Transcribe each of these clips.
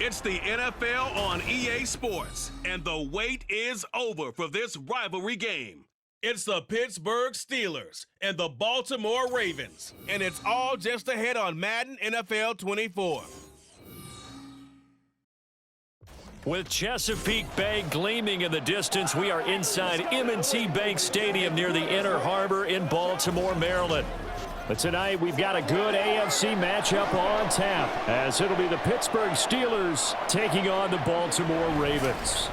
It's the NFL on EA Sports, and the wait is over for this rivalry game. It's the Pittsburgh Steelers and the Baltimore Ravens, and it's all just ahead on Madden NFL 24. With Chesapeake Bay gleaming in the distance, we are inside M&T Bank Stadium near the Inner Harbor in Baltimore, Maryland. But tonight, we've got a good AFC matchup on tap, as it'll be the Pittsburgh Steelers taking on the Baltimore Ravens.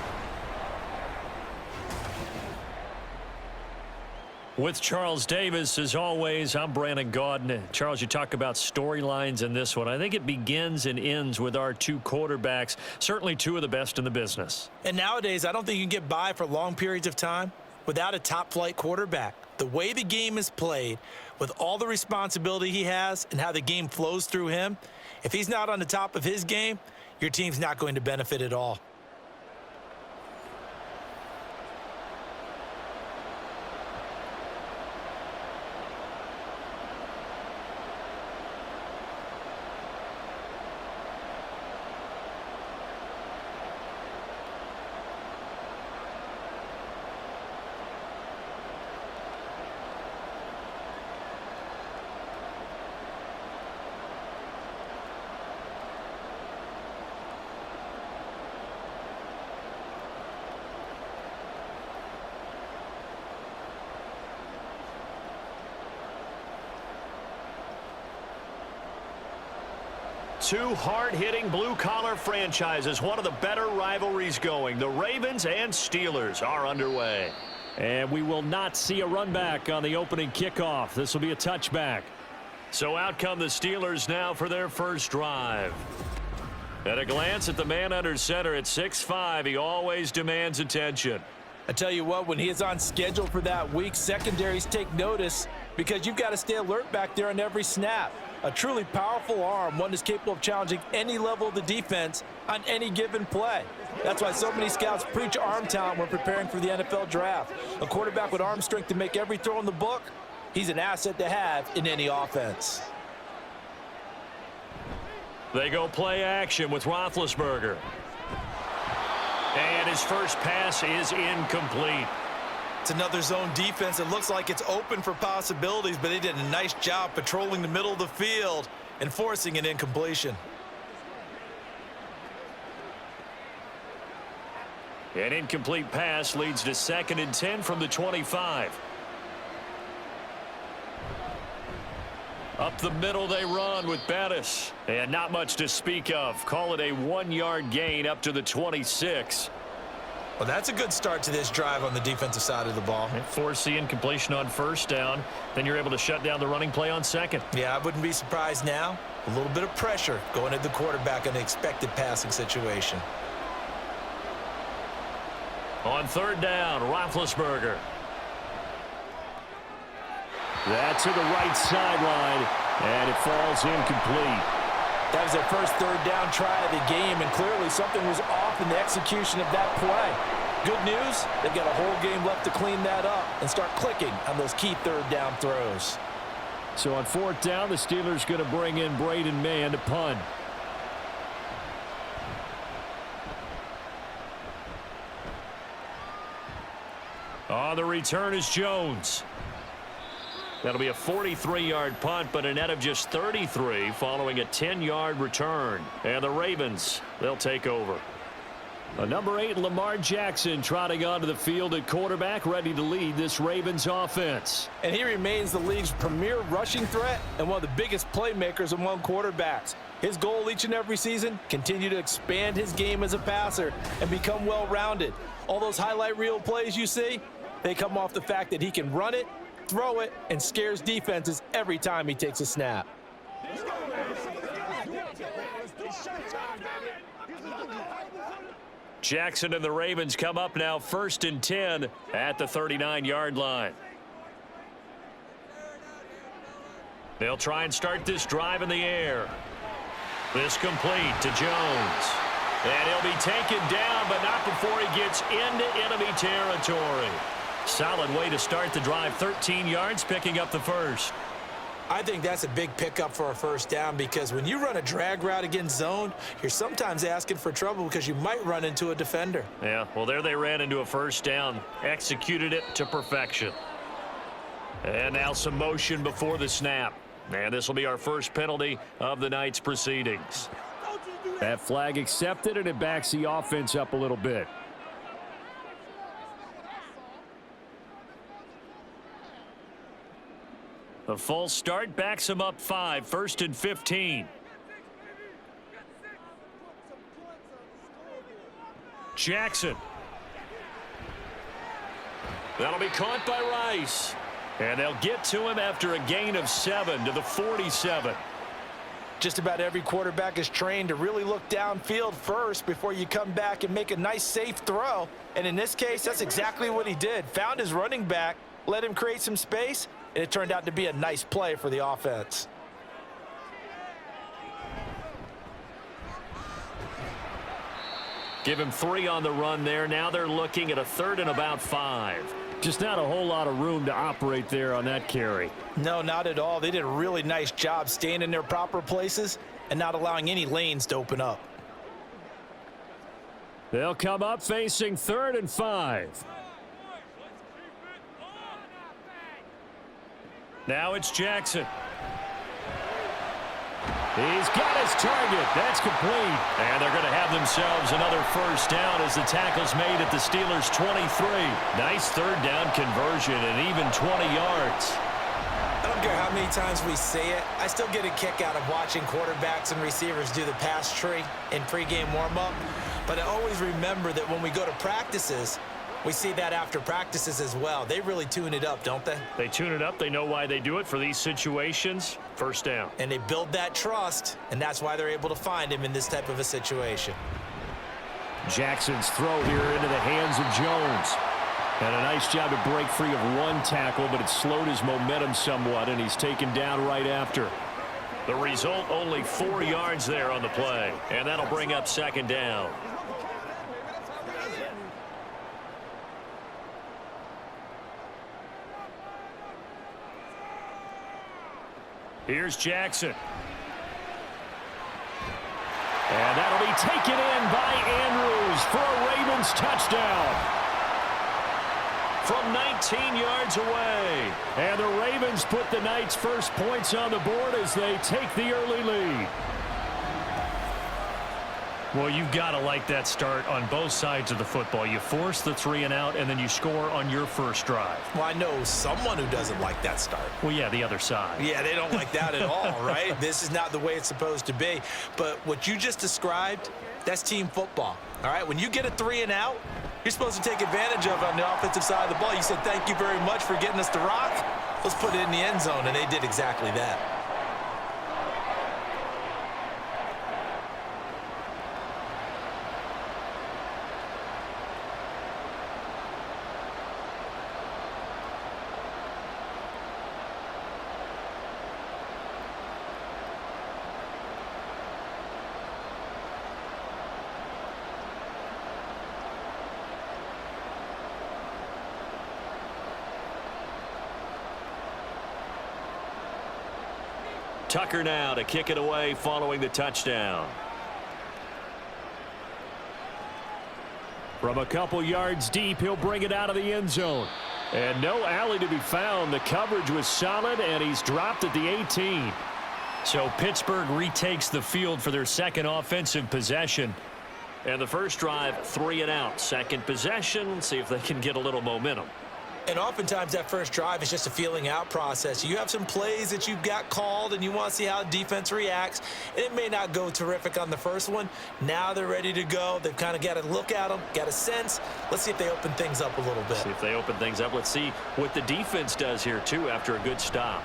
With Charles Davis, as always, I'm Brandon Gaudin. Charles, you talk about storylines in this one. I think it begins and ends with our two quarterbacks, certainly two of the best in the business. And nowadays, I don't think you can get by for long periods of time without a top-flight quarterback. The way the game is played, with all the responsibility he has and how the game flows through him, if he's not on the top of his game, your team's not going to benefit at all. Two hard-hitting blue-collar franchises, one of the better rivalries going. The Ravens and Steelers are underway. And we will not see a run back on the opening kickoff. This will be a touchback. So out come the Steelers now for their first drive. At a glance at the man under center at 6'5", he always demands attention. I tell you what, when he is on schedule for that week, secondaries take notice because you've got to stay alert back there on every snap. A truly powerful arm, one that's capable of challenging any level of the defense on any given play. That's why so many scouts preach arm talent when preparing for the NFL draft. A quarterback with arm strength to make every throw in the book, he's an asset to have in any offense. They go play action with Roethlisberger. And his first pass is incomplete. It's another zone defense. It looks like it's open for possibilities, but they did a nice job patrolling the middle of the field and forcing an incompletion. An incomplete pass leads to 2nd and 10 from the 25. Up the middle they run with Bettis. And not much to speak of. Call it a 1-yard gain up to the 26. Well, that's a good start to this drive on the defensive side of the ball. And force the incompletion on first down. Then you're able to shut down the running play on second. Yeah, I wouldn't be surprised now. A little bit of pressure going at the quarterback in an expected passing situation. On 3rd down, Roethlisberger. That's to the right sideline, and it falls incomplete. That was their first 3rd down try of the game, and clearly something was off in the execution of that play. Good news, they've got a whole game left to clean that up and start clicking on those key 3rd down throws. So on 4th down, the Steelers going to bring in Braden Mann to punt. On the return is Jones. That'll be a 43-yard punt, but a net of just 33 following a 10-yard return. And the Ravens, they'll take over. A number 8, Lamar Jackson, trotting onto the field at quarterback, ready to lead this Ravens offense. And he remains the league's premier rushing threat and one of the biggest playmakers among quarterbacks. His goal each and every season, continue to expand his game as a passer and become well-rounded. All those highlight reel plays you see, they come off the fact that he can run it, throw it, and scares defenses every time he takes a snap. Jackson and the Ravens come up now 1st and 10 at the 39-yard line. They'll try and start this drive in the air. This complete to Jones. And he'll be taken down, but not before he gets into enemy territory. Solid way to start the drive, 13 yards, picking up the first. I think that's a big pickup for a first down because when you run a drag route against zone, you're sometimes asking for trouble because you might run into a defender. Yeah, well, there they ran into a first down, executed it to perfection. And now some motion before the snap. And this will be our first penalty of the night's proceedings. That flag accepted, and it backs the offense up a little bit. The full start backs him up 5, 1st and 15. Jackson. That'll be caught by Rice. And they'll get to him after a gain of 7 to the 47. Just about every quarterback is trained to really look downfield first before you come back and make a nice, safe throw. And in this case, that's exactly what he did. Found his running back, let him create some space, and it turned out to be a nice play for the offense. Give him 3 on the run there. Now they're looking at a 3rd and about 5. Just not a whole lot of room to operate there on that carry. No, not at all. They did a really nice job staying in their proper places and not allowing any lanes to open up. They'll come up facing 3rd and 5. Now it's Jackson. He's got his target. That's complete. And they're going to have themselves another first down as the tackle's made at the Steelers' 23. Nice 3rd down conversion and even 20 yards. I don't care how many times we say it, I still get a kick out of watching quarterbacks and receivers do the pass tree in pregame warm-up. But I always remember that when we go to practices, we see that after practices as well. They really tune it up, don't they? They tune it up. They know why they do it for these situations. First down. And they build that trust, and that's why they're able to find him in this type of a situation. Jackson's throw here into the hands of Jones. And a nice job to break free of one tackle, but it slowed his momentum somewhat, and he's taken down right after. The result, only 4 yards there on the play. And that'll bring up 2nd down. Here's Jackson. And that'll be taken in by Andrews for a Ravens touchdown. From 19 yards away. And the Ravens put the night's first points on the board as they take the early lead. Well, you've got to like that start on both sides of the football. You force the 3 and out, and then you score on your first drive. Well, I know someone who doesn't like that start. Well, yeah, the other side. Yeah, they don't like that at all, right? This is not the way it's supposed to be. But what you just described, that's team football, all right? When you get a 3 and out, you're supposed to take advantage of it on the offensive side of the ball. You said, thank you very much for getting us the rock. Let's put it in the end zone, and they did exactly that. Tucker now to kick it away following the touchdown. From a couple yards deep, he'll bring it out of the end zone. And no alley to be found. The coverage was solid, and he's dropped at the 18. So Pittsburgh retakes the field for their second offensive possession. And the first drive, 3 and out. Second possession, see if they can get a little momentum. And oftentimes that first drive is just a feeling out process. You have some plays that you've got called and you want to see how defense reacts. And it may not go terrific on the first one. Now they're ready to go. They've kind of got to look at them, got a sense. Let's see if they open things up a little bit. See if they open things up. Let's see what the defense does here, too, after a good stop.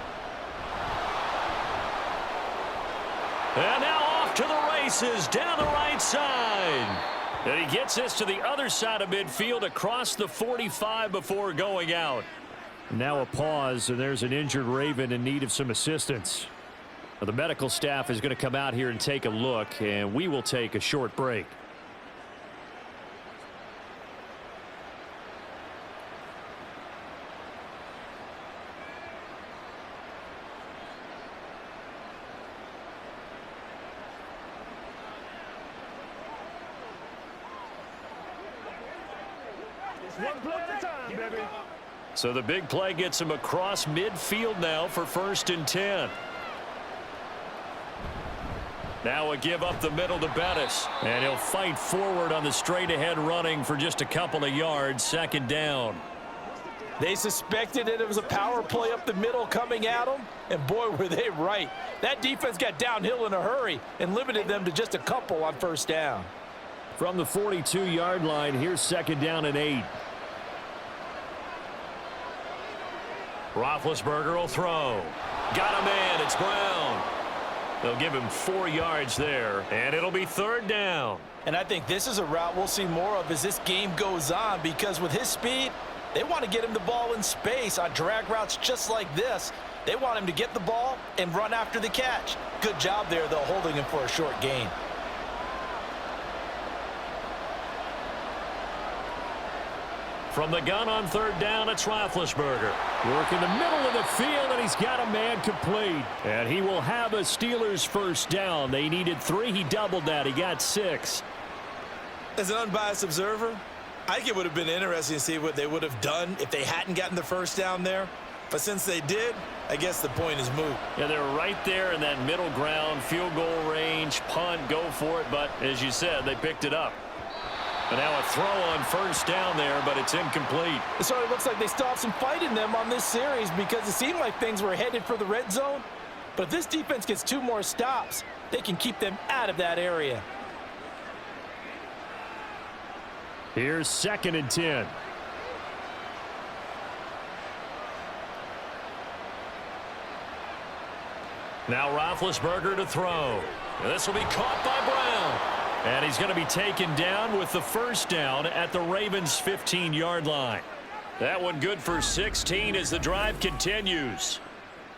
And now off to the races down the right side. And he gets this to the other side of midfield across the 45 before going out. Now a pause, and there's an injured Raven in need of some assistance. Well, the medical staff is going to come out here and take a look, and we will take a short break. So the big play gets him across midfield now for 1st and 10. Now a give up the middle to Bettis. And he'll fight forward on the straight-ahead running for just a couple of yards. 2nd down. They suspected it was a power play up the middle coming at them, and boy, were they right. That defense got downhill in a hurry and limited them to just a couple on 1st down. From the 42-yard line, here's 2nd down and 8. Roethlisberger will throw. Got a man. It's Brown. They'll give him 4 yards there, and it'll be 3rd down. And I think this is a route we'll see more of as this game goes on, because with his speed, they want to get him the ball in space on drag routes just like this. They want him to get the ball and run after the catch. Good job there, though, holding him for a short gain. From the gun on 3rd down, it's Roethlisberger. Work in the middle of the field, and he's got a man complete. And he will have a Steelers 1st down. They needed 3. He doubled that. He got 6. As an unbiased observer, I think it would have been interesting to see what they would have done if they hadn't gotten the 1st down there. But since they did, I guess the point is moot. Yeah, they're right there in that middle ground, field goal range, punt, go for it. But as you said, they picked it up. And now a throw on 1st down there, but it's incomplete. It sort of looks like they still have some fight in them on this series, because it seemed like things were headed for the red zone. But if this defense gets 2 more stops, they can keep them out of that area. Here's 2nd and 10. Now Roethlisberger to throw. This will be caught by Brown. And he's going to be taken down with the 1st down at the Ravens' 15-yard line. That one good for 16 as the drive continues.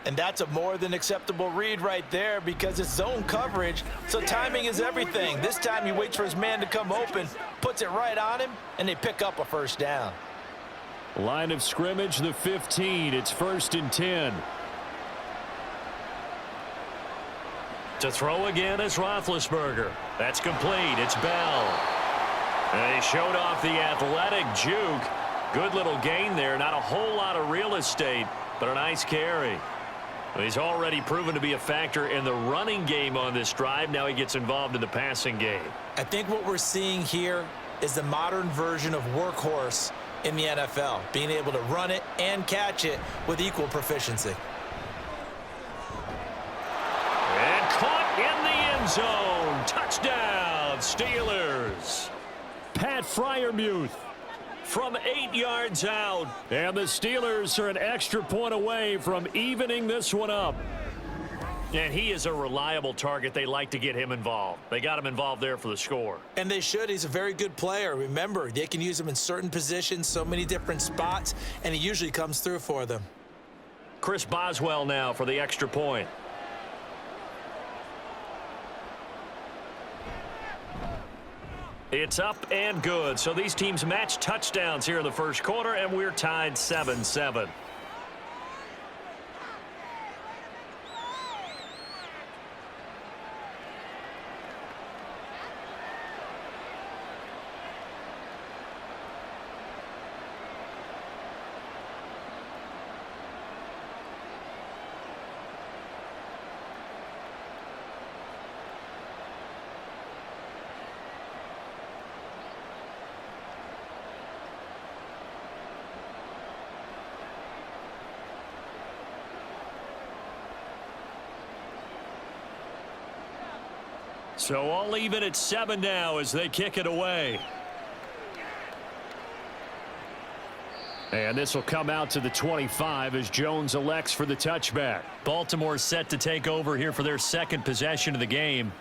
And that's a more than acceptable read right there, because it's zone coverage, so timing is everything. This time he waits for his man to come open, puts it right on him, and they pick up a 1st down. Line of scrimmage, the 15. It's 1st and 10. To throw again is Roethlisberger. That's complete. It's Bell. And he showed off the athletic juke. Good little gain there. Not a whole lot of real estate, but a nice carry. He's already proven to be a factor in the running game on this drive. Now he gets involved in the passing game. I think what we're seeing here is the modern version of workhorse in the NFL, being able to run it and catch it with equal proficiency. And caught in the end zone. Touchdown, Steelers. Pat Freiermuth from 8 yards out. And the Steelers are an extra point away from evening this one up. And he is a reliable target. They like to get him involved. They got him involved there for the score. And they should. He's a very good player. Remember, they can use him in certain positions, so many different spots, and he usually comes through for them. Chris Boswell now for the extra point. It's up and good. So these teams match touchdowns here in the first quarter, and we're tied 7-7. So all even at 7 now as they kick it away. And this will come out to the 25 as Jones elects for the touchback. Baltimore set to take over here for their second possession of the game.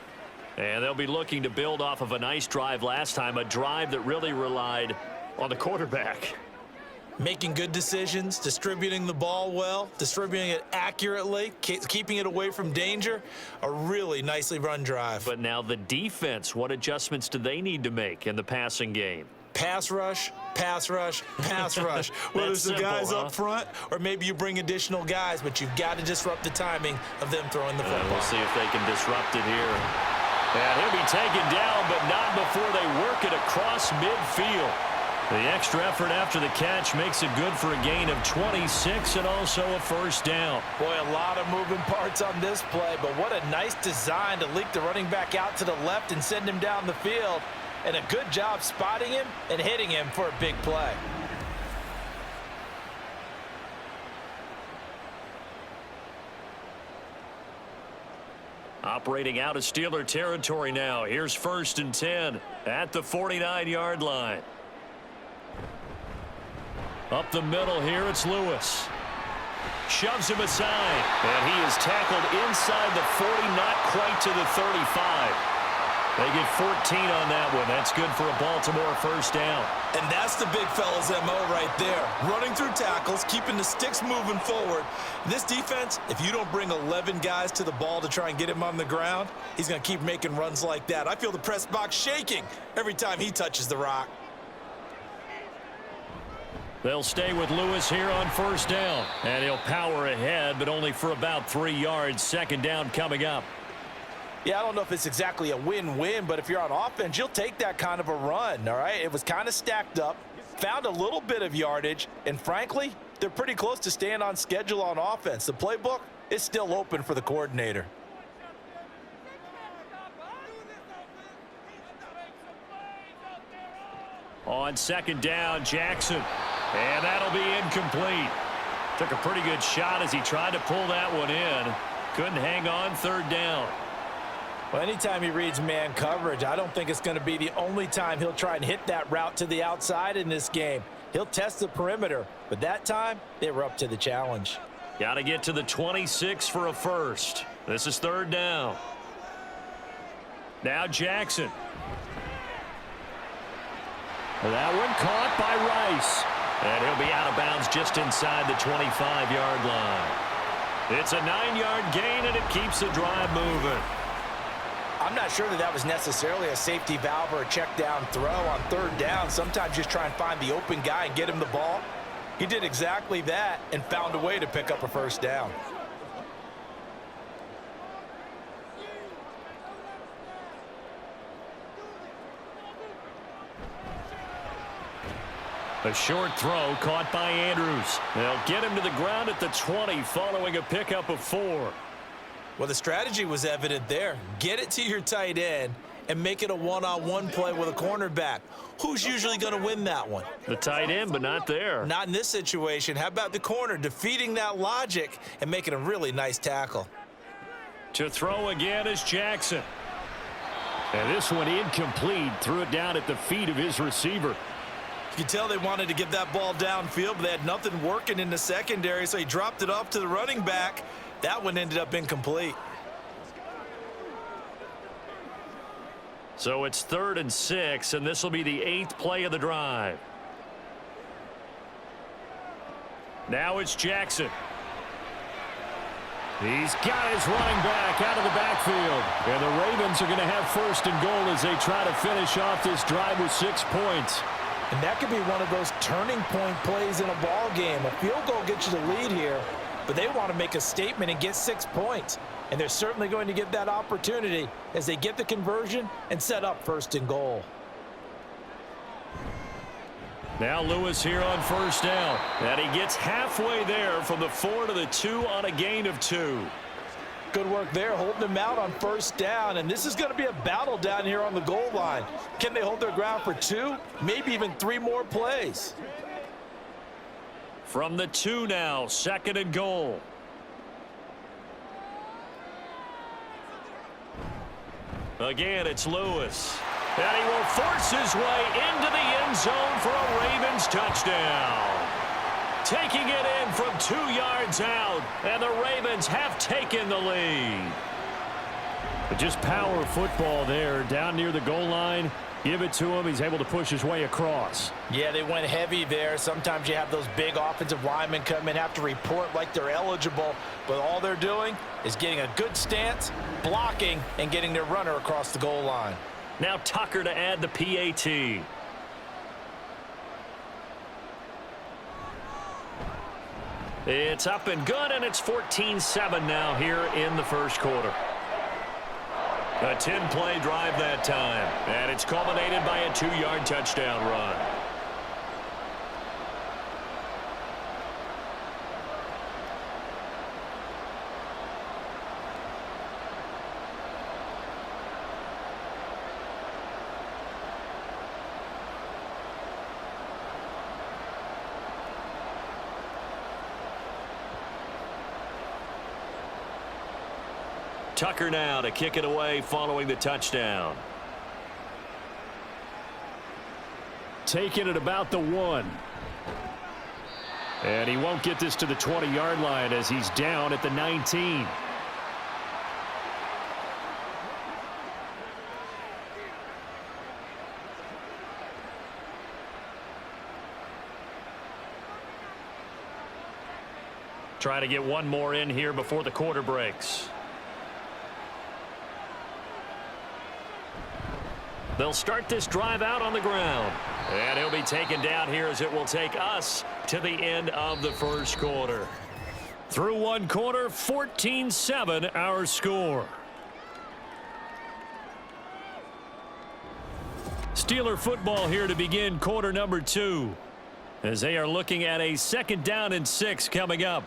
And they'll be looking to build off of a nice drive last time, a drive that really relied on the quarterback. Making good decisions, distributing the ball well, distributing it accurately, keeping it away from danger. A really nicely run drive. But now the defense, what adjustments do they need to make in the passing game? Pass rush, pass rush, pass rush. Whether it's the guys up front or maybe you bring additional guys, but you've got to disrupt the timing of them throwing the football. We'll see if they can disrupt it here. And he'll be taken down, but not before they work it across midfield. The extra effort after the catch makes it good for a gain of 26 and also a first down. Boy, a lot of moving parts on this play, but what a nice design to leak the running back out to the left and send him down the field. And a good job spotting him and hitting him for a big play. Operating out of Steeler territory now. Here's 1st and 10 at the 49-yard line. Up the middle here, it's Lewis. Shoves him aside. And he is tackled inside the 40, not quite to the 35. They get 14 on that one. That's good for a Baltimore first down. And that's the big fella's MO right there. Running through tackles, keeping the sticks moving forward. This defense, if you don't bring 11 guys to the ball to try and get him on the ground, he's going to keep making runs like that. I feel the press box shaking every time he touches the rock. They'll stay with Lewis here on first down. And he'll power ahead, but only for about 3 yards. Second down coming up. Yeah, I don't know if it's exactly a win-win, but if you're on offense, you'll take that kind of a run, all right? It was kind of stacked up, found a little bit of yardage, and frankly, they're pretty close to staying on schedule on offense. The playbook is still open for the coordinator. On second down, Jackson. And that'll be incomplete. Took a pretty good shot as he tried to pull that one in. Couldn't hang on, third down. Well, anytime he reads man coverage, I don't think it's going to be the only time he'll try and hit that route to the outside in this game. He'll test the perimeter, but that time, they were up to the challenge. Got to get to the 26 for a first. This is third down. Now Jackson. That one caught by Rice. And he'll be out of bounds just inside the 25-yard line. It's a 9-yard gain, and it keeps the drive moving. I'm not sure that was necessarily a safety valve or a check down throw on third down. Sometimes just try and find the open guy and get him the ball. He did exactly that and found a way to pick up a first down. A short throw caught by Andrews. They'll get him to the ground at the 20 following a pickup of 4. Well, the strategy was evident there. Get it to your tight end and make it a one-on-one play with a cornerback. Who's usually going to win that one? The tight end, but not there. Not in this situation. How about the corner defeating that logic and making a really nice tackle? To throw again is Jackson. And this one incomplete. Threw it down at the feet of his receiver. You can tell they wanted to get that ball downfield, but they had nothing working in the secondary, so he dropped it off to the running back. That one ended up incomplete. So it's 3rd and 6, and this will be the 8th play of the drive. Now it's Jackson. He's got his running back out of the backfield. And the Ravens are going to have 1st and goal as they try to finish off this drive with 6 points. And that could be one of those turning point plays in a ball game. A field goal gets you the lead here, but they want to make a statement and get 6 points. And they're certainly going to get that opportunity as they get the conversion and set up 1st and goal. Now Lewis here on 1st down. And he gets halfway there from the 4 to the 2 on a gain of 2. Good work there, holding them out on 1st down. And this is going to be a battle down here on the goal line. Can they hold their ground for 2, maybe even 3 more plays? From the 2 now, 2nd and goal. Again, it's Lewis. And he will force his way into the end zone for a Ravens touchdown. Taking it in from 2 yards out, and the Ravens have taken the lead. But just power football there, down near the goal line. Give it to him. He's able to push his way across. Yeah, they went heavy there. Sometimes you have those big offensive linemen come in, have to report like they're eligible, but all they're doing is getting a good stance, blocking, and getting their runner across the goal line. Now Tucker to add the PAT. It's up and good, and it's 14-7 now here in the 1st quarter. A 10-play drive that time, and it's culminated by a 2-yard touchdown run. Tucker now to kick it away following the touchdown. Taking it about the 1. And he won't get this to the 20-yard line as he's down at the 19. Try to get one more in here before the quarter breaks. They'll start this drive out on the ground. And he'll be taken down here as it will take us to the end of the first quarter. Through one quarter, 14-7 our score. Steeler football here to begin quarter number 2. As they are looking at a 2nd down and 6 coming up.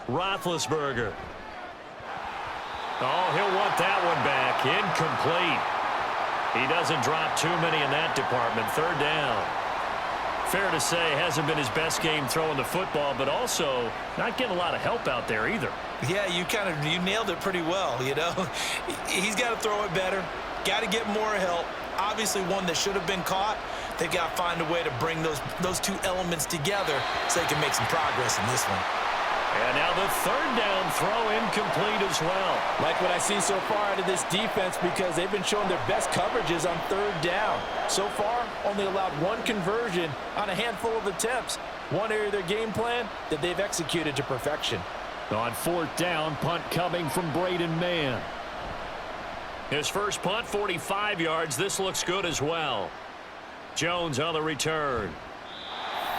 Roethlisberger. Oh, he'll want that one back. Incomplete. He doesn't drop too many in that department. 3rd down. Fair to say, hasn't been his best game throwing the football, but also not getting a lot of help out there either. Yeah, you nailed it pretty well, you know. He's got to throw it better. Got to get more help. Obviously one that should have been caught. They've got to find a way to bring those two elements together so they can make some progress in this one. And now the 3rd down throw incomplete as well. Like what I see so far out of this defense because they've been showing their best coverages on 3rd down. So far, only allowed one conversion on a handful of attempts. One area of their game plan that they've executed to perfection. On 4th down, punt coming from Braden Mann. His first punt, 45 yards. This looks good as well. Jones on the return.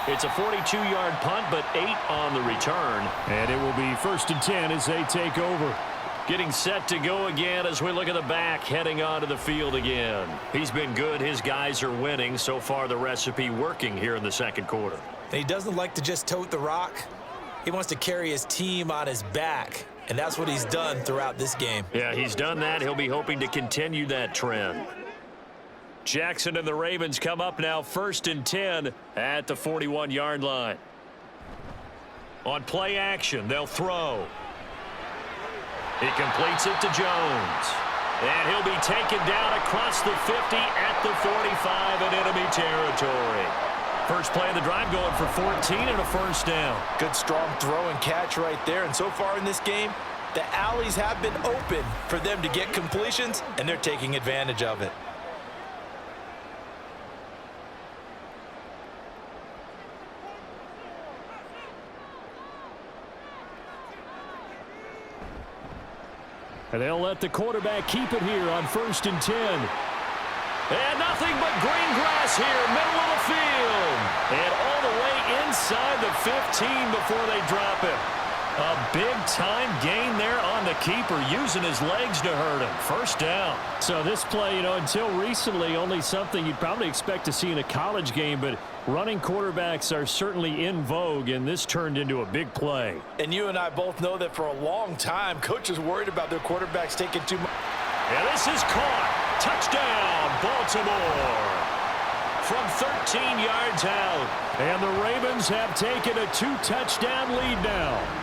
It's a 42-yard punt, but 8 on the return. And it will be 1st and 10 as they take over. Getting set to go again as we look at the back, heading onto the field again. He's been good. His guys are winning. So far, the recipe working here in the 2nd quarter. He doesn't like to just tote the rock. He wants to carry his team on his back, and that's what he's done throughout this game. Yeah, he's done that. He'll be hoping to continue that trend. Jackson and the Ravens come up now 1st and 10 at the 41-yard line. On play action, they'll throw. He completes it to Jones. And he'll be taken down across the 50 at the 45 in enemy territory. First play of the drive going for 14 and a 1st down. Good strong throw and catch right there. And so far in this game, the alleys have been open for them to get completions, and they're taking advantage of it. And they'll let the quarterback keep it here on 1st and 10. And nothing but green grass here, middle of the field. And all the way inside the 15 before they drop it. A big-time gain there on the keeper, using his legs to hurt him. 1st down. So this play, until recently, only something you'd probably expect to see in a college game, but running quarterbacks are certainly in vogue, and this turned into a big play. And you and I both know that for a long time, coaches worried about their quarterbacks taking too much. And this is caught. Touchdown, Baltimore. From 13 yards out. And the Ravens have taken a 2-touchdown lead now.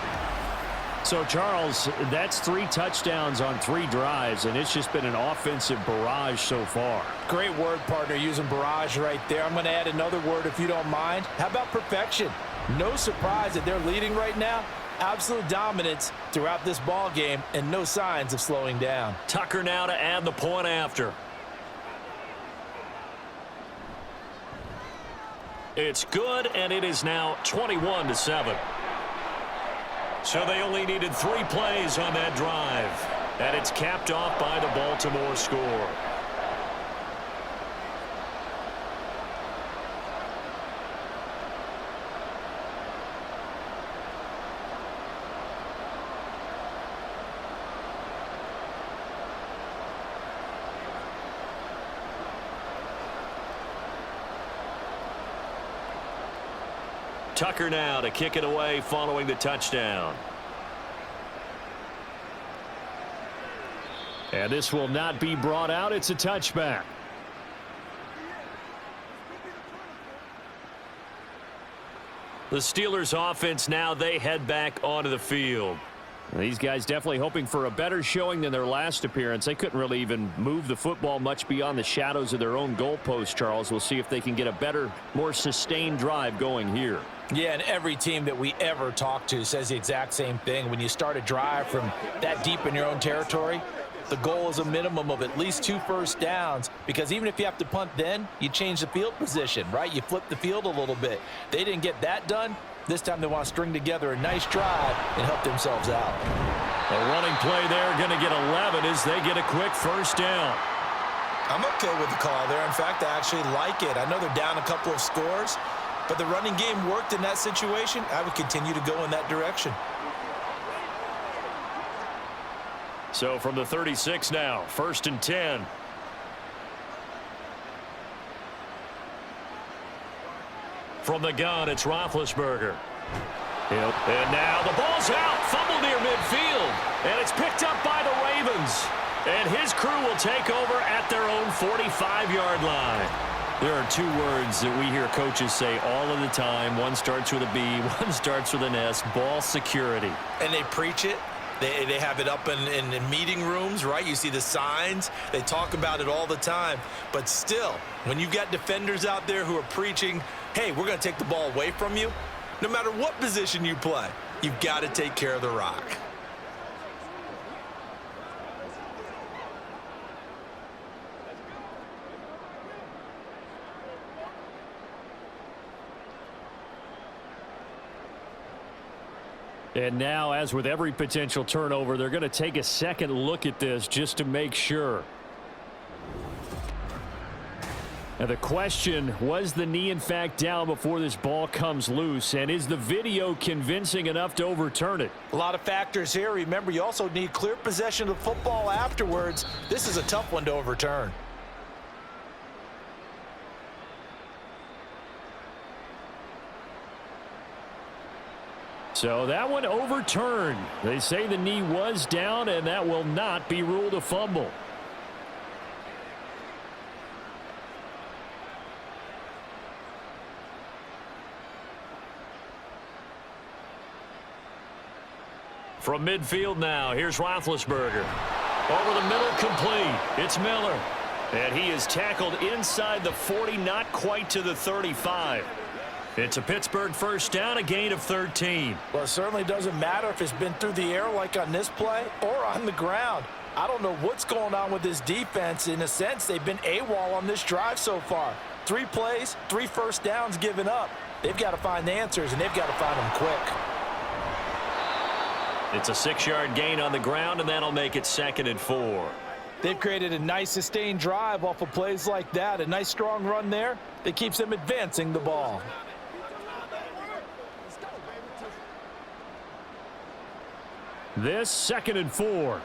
So, Charles, that's 3 touchdowns on 3 drives, and it's just been an offensive barrage so far. Great word, partner, using barrage right there. I'm going to add another word if you don't mind. How about perfection? No surprise that they're leading right now. Absolute dominance throughout this ball game and no signs of slowing down. Tucker now to add the point after. It's good, and it is now 21-7. So they only needed 3 plays on that drive. And it's capped off by the Baltimore score. Tucker now to kick it away following the touchdown. And this will not be brought out. It's a touchback. The Steelers offense now, they head back onto the field. These guys definitely hoping for a better showing than their last appearance. They couldn't really even move the football much beyond the shadows of their own goalpost, Charles. We'll see if they can get a better, more sustained drive going here. Yeah, and every team that we ever talk to says the exact same thing. When you start a drive from that deep in your own territory, the goal is a minimum of at least 2 first downs, because even if you have to punt then, you change the field position, right? You flip the field a little bit. They didn't get that done. This time they want to string together a nice drive and help themselves out. A running play there, going to get 11 as they get a quick first down. I'm okay with the call there. In fact, I actually like it. I know they're down a couple of scores, but the running game worked in that situation. I would continue to go in that direction. So from the 36 now, 1st and 10. From the gun, it's Roethlisberger. And now the ball's out. Fumble near midfield. And it's picked up by the Ravens. And his crew will take over at their own 45-yard line. There are 2 words that we hear coaches say all of the time. One starts with a B, one starts with an S. Ball security. And they preach it. They have it up in meeting rooms, right? You see the signs. They talk about it all the time. But still, when you've got defenders out there who are preaching, hey, we're going to take the ball away from you, no matter what position you play, you've got to take care of the rock. And now, as with every potential turnover, they're going to take a second look at this just to make sure. Now the question, was the knee in fact down before this ball comes loose? And is the video convincing enough to overturn it? A lot of factors here. Remember, you also need clear possession of the football afterwards. This is a tough one to overturn. So that one overturned. They say the knee was down, and that will not be ruled a fumble. From midfield now, here's Roethlisberger. Over the middle, complete. It's Miller. And he is tackled inside the 40, not quite to the 35. It's a Pittsburgh first down, a gain of 13. Well, it certainly doesn't matter if it's been through the air like on this play or on the ground. I don't know what's going on with this defense. In a sense, they've been AWOL on this drive so far. 3 plays, 3 first downs given up. They've got to find answers, and they've got to find them quick. It's a 6-yard gain on the ground, and that'll make it 2nd and 4. They've created a nice sustained drive off of plays like that. A nice strong run there that keeps them advancing the ball. This 2nd and 4.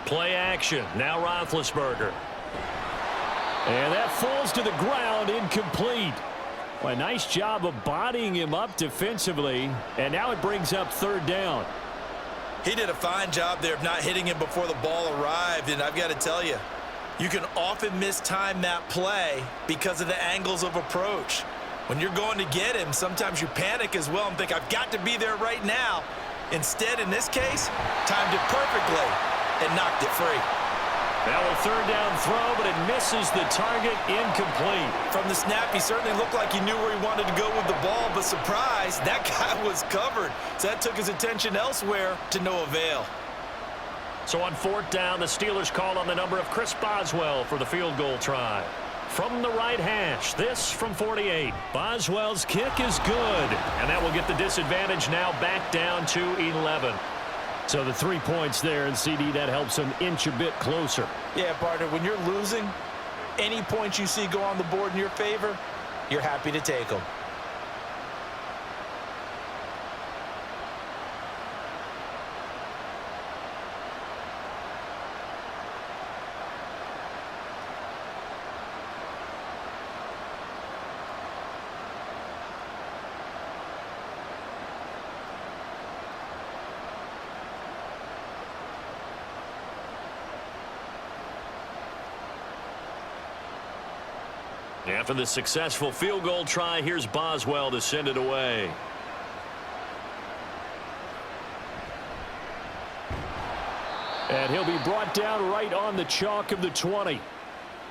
Play action. Now Roethlisberger. And that falls to the ground, incomplete. Well, a nice job of bodying him up defensively. And now it brings up 3rd down. He did a fine job there of not hitting him before the ball arrived. And I've got to tell you, you can often mistime that play because of the angles of approach. When you're going to get him, sometimes you panic as well and think, I've got to be there right now. Instead, in this case, timed it perfectly and knocked it free. Now a 3rd down throw, but it misses the target, incomplete. From the snap, he certainly looked like he knew where he wanted to go with the ball, but surprise, that guy was covered. So that took his attention elsewhere to no avail. So on 4th down, the Steelers call on the number of Chris Boswell for the field goal try. From the right hash, this from 48. Boswell's kick is good, and that will get the disadvantage now back down to 11. So the 3 points there, and CD, that helps them inch a bit closer. Yeah, partner, when you're losing, any points you see go on the board in your favor, you're happy to take them. After the successful field goal try, here's Boswell to send it away. And he'll be brought down right on the chalk of the 20.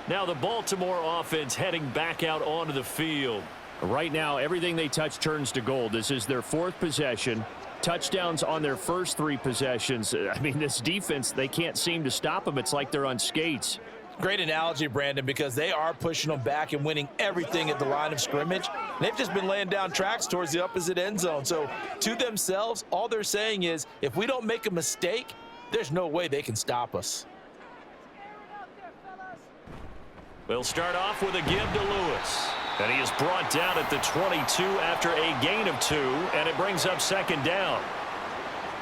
Now the Baltimore offense heading back out onto the field. Right now, everything they touch turns to gold. This is their 4th possession. Touchdowns on their first 3 possessions. I mean, this defense, they can't seem to stop them. It's like they're on skates. Great analogy, Brandon, because they are pushing them back and winning everything at the line of scrimmage. They've just been laying down tracks towards the opposite end zone. So to themselves, all they're saying is, if we don't make a mistake, there's no way they can stop us. They'll start off with a give to Lewis. And he is brought down at the 22 after a gain of 2, and it brings up 2nd down.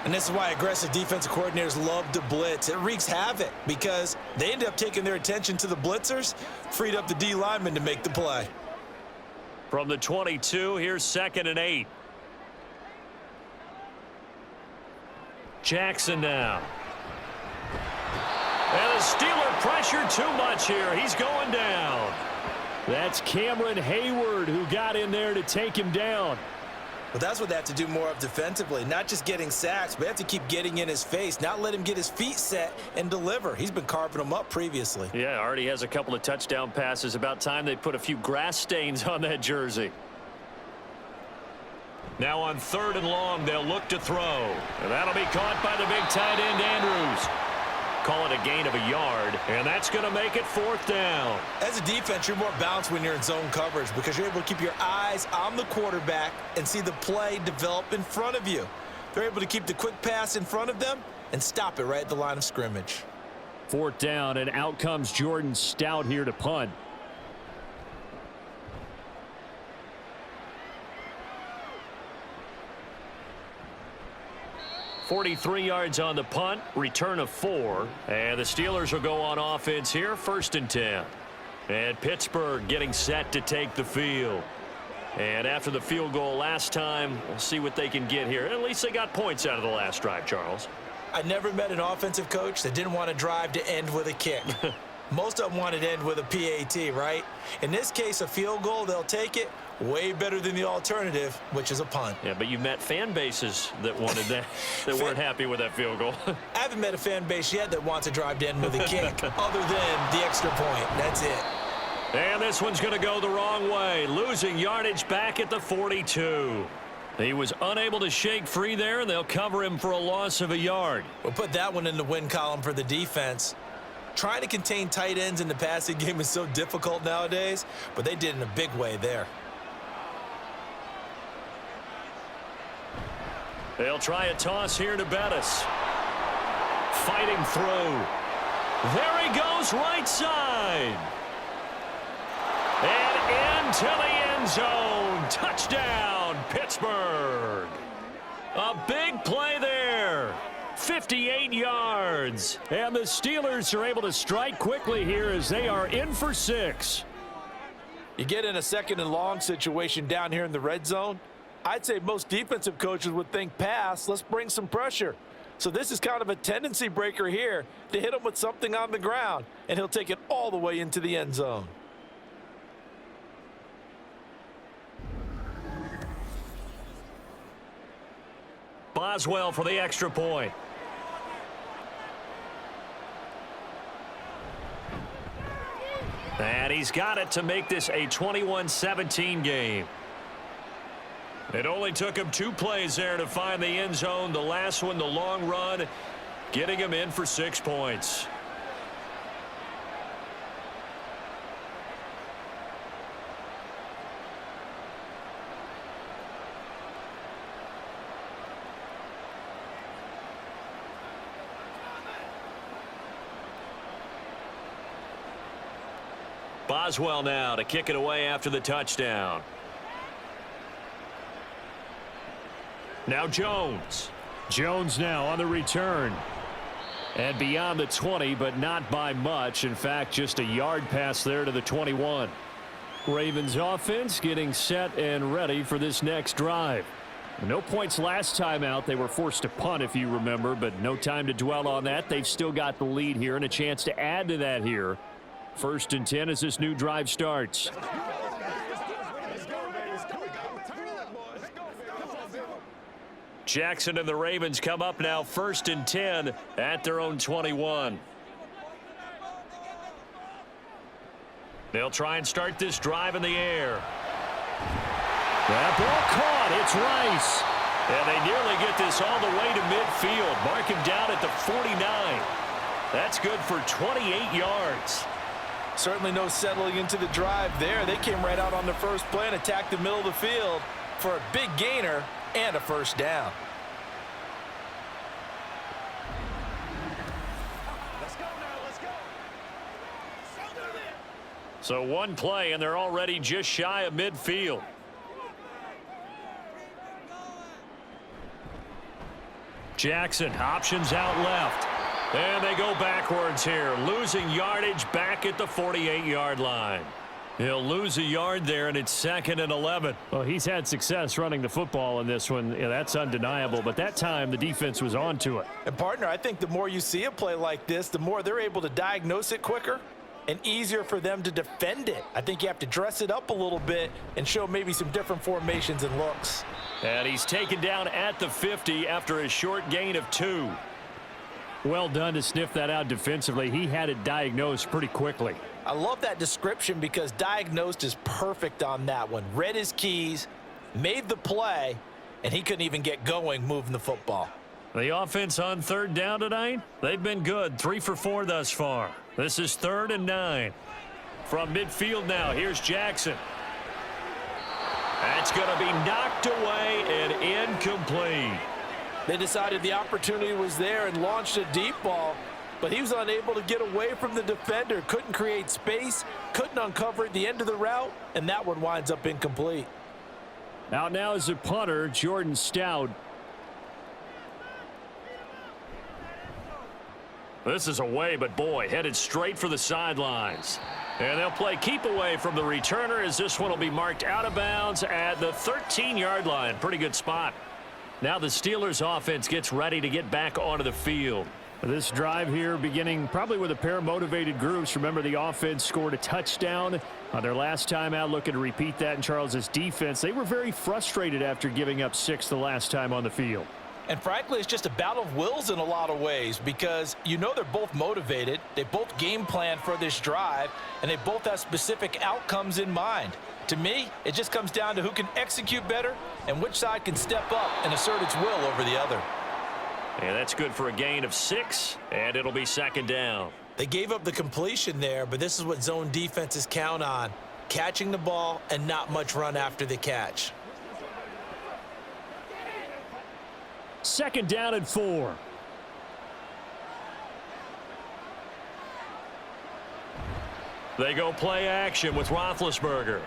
And this is why aggressive defensive coordinators love to blitz. It wreaks havoc because they end up taking their attention to the blitzers, freed up the D lineman to make the play. From the 22, here's 2nd and 8. Jackson now. And the Steeler pressure too much here. He's going down. That's Cameron Hayward who got in there to take him down. But that's what they have to do more of defensively, not just getting sacks, but they have to keep getting in his face, not let him get his feet set and deliver. He's been carving them up previously. Yeah, already has a couple of touchdown passes. About time they put a few grass stains on that jersey. Now on 3rd and long, they'll look to throw. And that'll be caught by the big tight end, Andrews. Call it a gain of a yard, and that's going to make it 4th down. As a defense, you're more balanced when you're in zone coverage because you're able to keep your eyes on the quarterback and see the play develop in front of you. They're able to keep the quick pass in front of them and stop it right at the line of scrimmage. 4th down, and out comes Jordan Stout here to punt. .43 yards on the punt, return of 4, and the Steelers will go on offense here, 1st and 10. And Pittsburgh getting set to take the field. And after the field goal last time, we'll see what they can get here. At least they got points out of the last drive, Charles. I never met an offensive coach that didn't want to drive to end with a kick. Most of them wanted to end with a PAT, right? In this case, a field goal, they'll take it. Way better than the alternative, which is a punt. Yeah, but you met fan bases that wanted that, that weren't happy with that field goal. I haven't met a fan base yet that wants to drive to end with a kick, other than the extra point. That's it. And this one's going to go the wrong way, losing yardage back at the 42. He was unable to shake free there, and they'll cover him for a loss of a yard. We'll put that one in the win column for the defense. Trying to contain tight ends in the passing game is so difficult nowadays, but they did in a big way there. They'll try a toss here to Bettis. Fighting through. There he goes, right side. And into the end zone. Touchdown, Pittsburgh. A big play there. 58 yards. And the Steelers are able to strike quickly here as they are in for 6. You get in a 2nd and long situation down here in the red zone. I'd say most defensive coaches would think pass, let's bring some pressure. So this is kind of a tendency breaker here to hit him with something on the ground, and he'll take it all the way into the end zone. Boswell for the extra point. And he's got it to make this a 21-17 game. It only took him 2 plays there to find the end zone. The last one, the long run, getting him in for 6 points. Boswell now to kick it away after the touchdown. Now Jones. Jones now on the return. And beyond the 20, but not by much. In fact, just a yard pass there to the 21. Ravens offense getting set and ready for this next drive. No points last time out. They were forced to punt, if you remember, but no time to dwell on that. They've still got the lead here and a chance to add to that here First and 10 as this new drive starts. Jackson and the Ravens come up now, first and 10 at their own 21. They'll try and start this drive in the air. That ball caught. It's Rice. And they nearly get this all the way to midfield. Mark him down at the 49. That's good for 28 yards. Certainly no settling into the drive there. They came right out on the first play and attacked the middle of the field for a big gainer and a first down. Let's go now, let's go. So one play, and they're already just shy of midfield. Jackson, options out left. And they go backwards here, losing yardage back at the 48-yard line. He'll lose a yard there, and it's second and 11. Well, he's had success running the football in this one. Yeah, that's undeniable. But that time, the defense was on to it. And, partner, I think the more you see a play like this, the more they're able to diagnose it quicker and easier for them to defend it. I think you have to dress it up a little bit and show maybe some different formations and looks. And he's taken down at the 50 after a short gain of 2. Well done to sniff that out defensively. He had it diagnosed pretty quickly. I love that description because diagnosed is perfect on that one. Read his keys, made the play, and he couldn't even get going moving the football. The offense on third down tonight, they've been good. 3 for 4 thus far. This is 3rd and 9. From midfield now, here's Jackson. That's going to be knocked away and incomplete. They decided the opportunity was there and launched a deep ball, but he was unable to get away from the defender, couldn't create space, couldn't uncover at the end of the route, and that one winds up incomplete. Out now is the punter, Jordan Stout. This is away, but boy, headed straight for the sidelines. And they'll play keep away from the returner as this one will be marked out of bounds at the 13-yard line. Pretty good spot. Now the Steelers offense gets ready to get back onto the field. This drive here beginning probably with a pair of motivated groups. Remember, the offense scored a touchdown on their last time out, looking to repeat that in Charles's defense. They were very frustrated after giving up 6 the last time on the field. And frankly, it's just a battle of wills in a lot of ways because you know they're both motivated. They both game plan for this drive, and they both have specific outcomes in mind. To me, it just comes down to who can execute better and which side can step up and assert its will over the other. And that's good for a gain of 6, and it'll be 2nd down. They gave up the completion there, but this is what zone defenses count on. Catching the ball and not much run after the catch. 2nd down and 4. They go play action with Roethlisberger.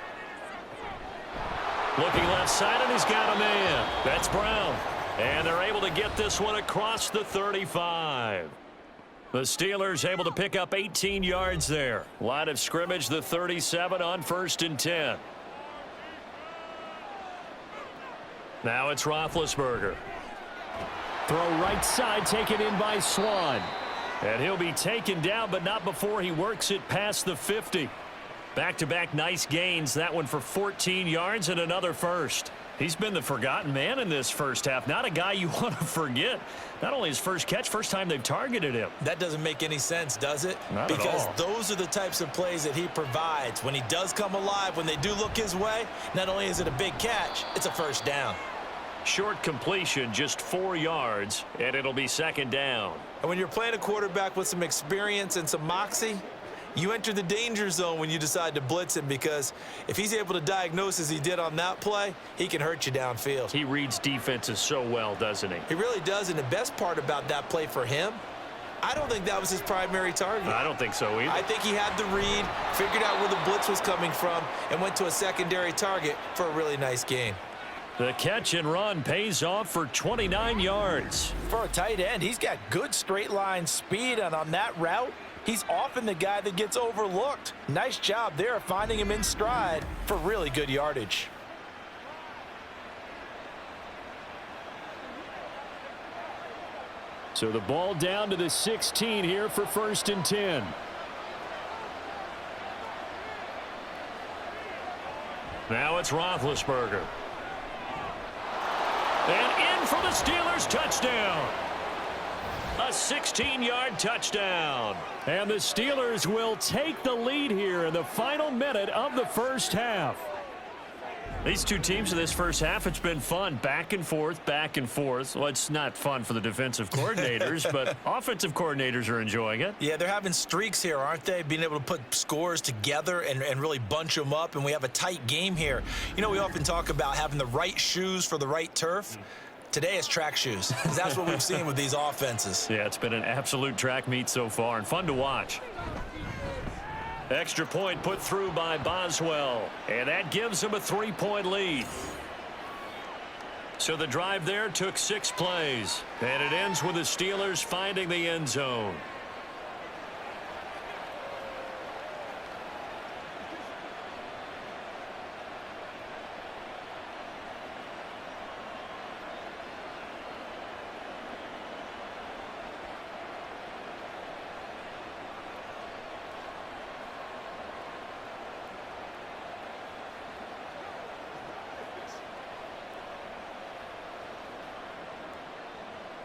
Looking left side, and he's got a man. That's Brown. And they're able to get this one across the 35. The Steelers able to pick up 18 yards there. Line of scrimmage, the 37 on 1st and 10. Now it's Roethlisberger. Throw right side, taken in by Swan. And he'll be taken down, but not before he works it past the 50. Back-to-back nice gains. That one for 14 yards and another first. He's been the forgotten man in this first half. Not a guy you want to forget. Not only his first catch, first time they've targeted him. That doesn't make any sense, does it? Not at all. Because those are the types of plays that he provides. When he does come alive, when they do look his way, not only is it a big catch, it's a first down. Short completion, just 4 yards, and it'll be 2nd down. And when you're playing a quarterback with some experience and some moxie, you enter the danger zone when you decide to blitz him because if he's able to diagnose as he did on that play, he can hurt you downfield. He reads defenses so well, doesn't he? He really does, and the best part about that play for him, I don't think that was his primary target. I don't think so either. I think he had the read, figured out where the blitz was coming from, and went to a secondary target for a really nice gain. The catch and run pays off for 29 yards. For a tight end, he's got good straight line speed, and on that route, he's often the guy that gets overlooked. Nice job there finding him in stride for really good yardage. So the ball down to the 16 here for 1st and 10. Now it's Roethlisberger. And in for the Steelers touchdown. A 16-yard touchdown. And the Steelers will take the lead here in the final minute of the first half. These two teams in this first half, it's been fun. Back and forth, back and forth. Well, it's not fun for the defensive coordinators, but offensive coordinators are enjoying it. Yeah, they're having streaks here, aren't they? Being able to put scores together and really bunch them up, and we have a tight game here. You know, we often talk about having the right shoes for the right turf. Today it's track shoes, because that's what we've seen with these offenses. Yeah, it's been an absolute track meet so far and fun to watch. Extra point put through by Boswell, and that gives them a 3-point lead. So the drive there took 6 plays, and it ends with the Steelers finding the end zone.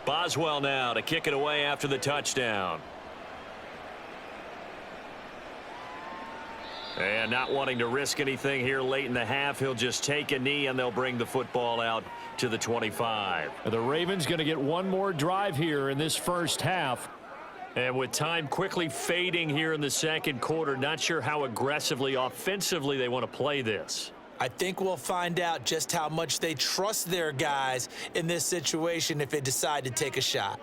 Boswell now to kick it away after the touchdown. And not wanting to risk anything here late in the half, he'll just take a knee and they'll bring the football out to the 25. The Ravens going to get one more drive here in this first half. And with time quickly fading here in the second quarter, not sure how aggressively, offensively they want to play this. I think we'll find out just how much they trust their guys in this situation if they decide to take a shot.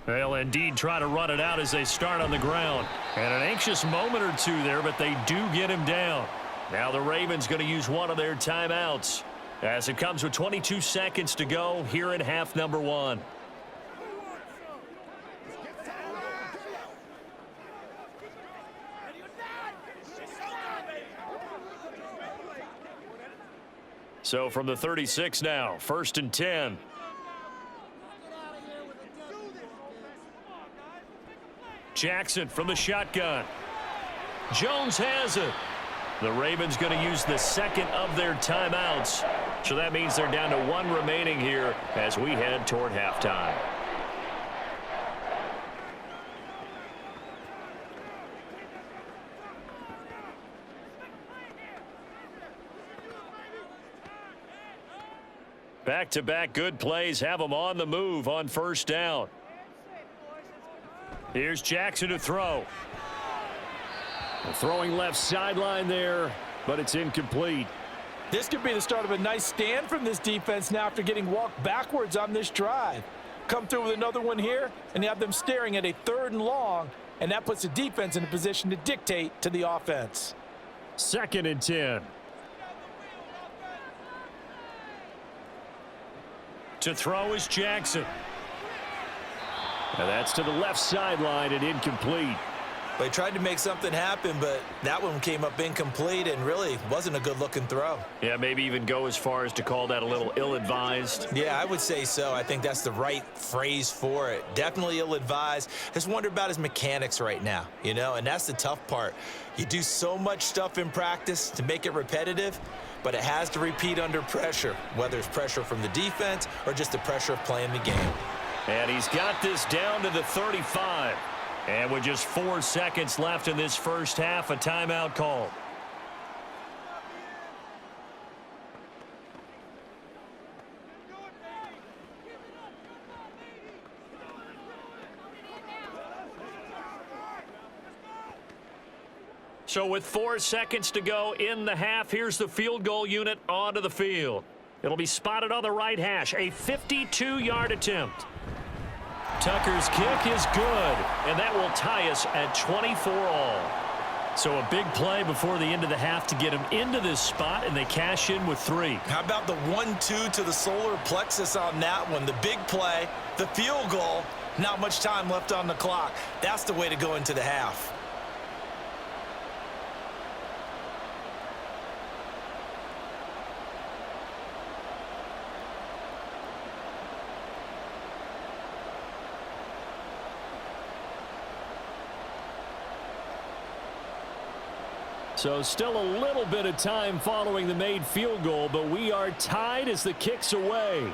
They'll indeed try to run it out as they start on the ground. And an anxious moment or two there, but they do get him down. Now the Ravens going to use one of their timeouts as it comes with 22 seconds to go here in half number 1. So from the 36 now, 1st and 10. Jackson from the shotgun. Jones has it. The Ravens going to use the second of their timeouts. So that means they're down to 1 remaining here as we head toward halftime. Back-to-back good plays have them on the move on first down. Here's Jackson to throw. Throwing left sideline there, but it's incomplete. This could be the start of a nice stand from this defense now after getting walked backwards on this drive. Come through with another one here, and you have them staring at a 3rd and long, and that puts the defense in a position to dictate to the offense. 2nd and 10. To throw is Jackson. And that's to the left sideline and incomplete. They tried to make something happen, but that one came up incomplete and really wasn't a good-looking throw. Yeah, maybe even go as far as to call that a little ill-advised. Yeah, I would say so. I think that's the right phrase for it. Definitely ill-advised. Just wonder about his mechanics right now, you know, and that's the tough part. You do so much stuff in practice to make it repetitive, but it has to repeat under pressure, whether it's pressure from the defense or just the pressure of playing the game. And he's got this down to the 35. And with just 4 seconds left in this first half, a timeout call. So with 4 seconds to go in the half, here's the field goal unit onto the field. It'll be spotted on the right hash, a 52-yard attempt. Tucker's kick is good, and that will tie us at 24 all. So a big play before the end of the half to get him into this spot, and they cash in with 3. How about the 1-2 to the solar plexus on that one? The big play, the field goal, not much time left on the clock. That's the way to go into the half. So still a little bit of time following the made field goal, but we are tied as the kick's away.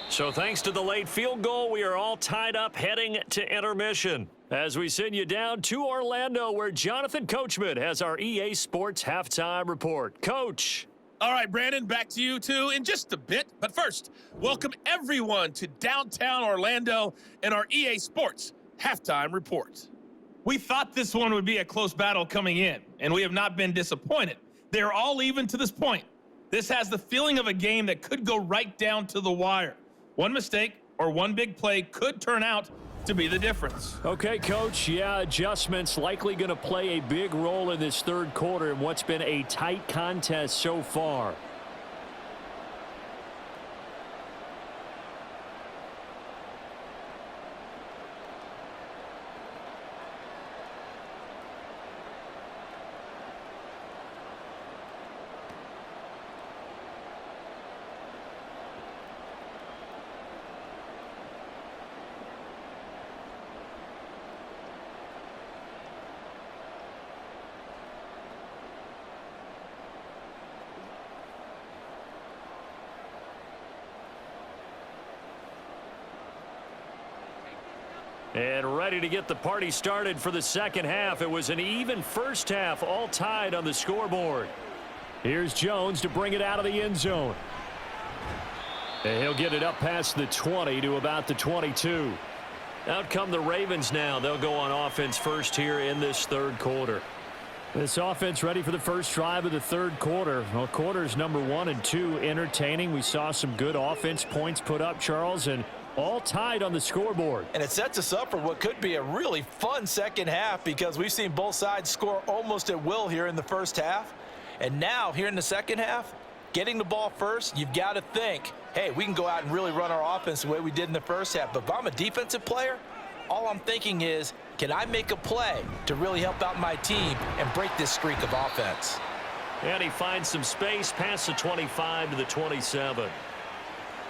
So thanks to the late field goal, we are all tied up heading to intermission. As we send you down to Orlando, where Jonathan Coachman has our EA Sports Halftime Report. Coach. All right, Brandon, back to you two in just a bit. But first, welcome everyone to downtown Orlando and our EA Sports Halftime Report. We thought this one would be a close battle coming in, and we have not been disappointed. They're all even to this point. This has the feeling of a game that could go right down to the wire. One mistake or one big play could turn out to be the difference. Okay, Coach. Yeah, adjustments likely going to play a big role in this third quarter in what's been a tight contest so far. And ready to get the party started for the second half. It was an even first half, all tied on the scoreboard. Here's Jones to bring it out of the end zone. And he'll get it up past the 20 to about the 22. Out come the Ravens now. They'll go on offense first here in this third quarter. This offense ready for the first drive of the third quarter. Well, quarters number 1 and 2 entertaining. We saw some good offense points put up, Charles, and all tied on the scoreboard. And it sets us up for what could be a really fun second half because we've seen both sides score almost at will here in the first half. And now here in the second half, getting the ball first, you've got to think, hey, we can go out and really run our offense the way we did in the first half. But if I'm a defensive player, all I'm thinking is, can I make a play to really help out my team and break this streak of offense? And he finds some space past the 25 to the 27.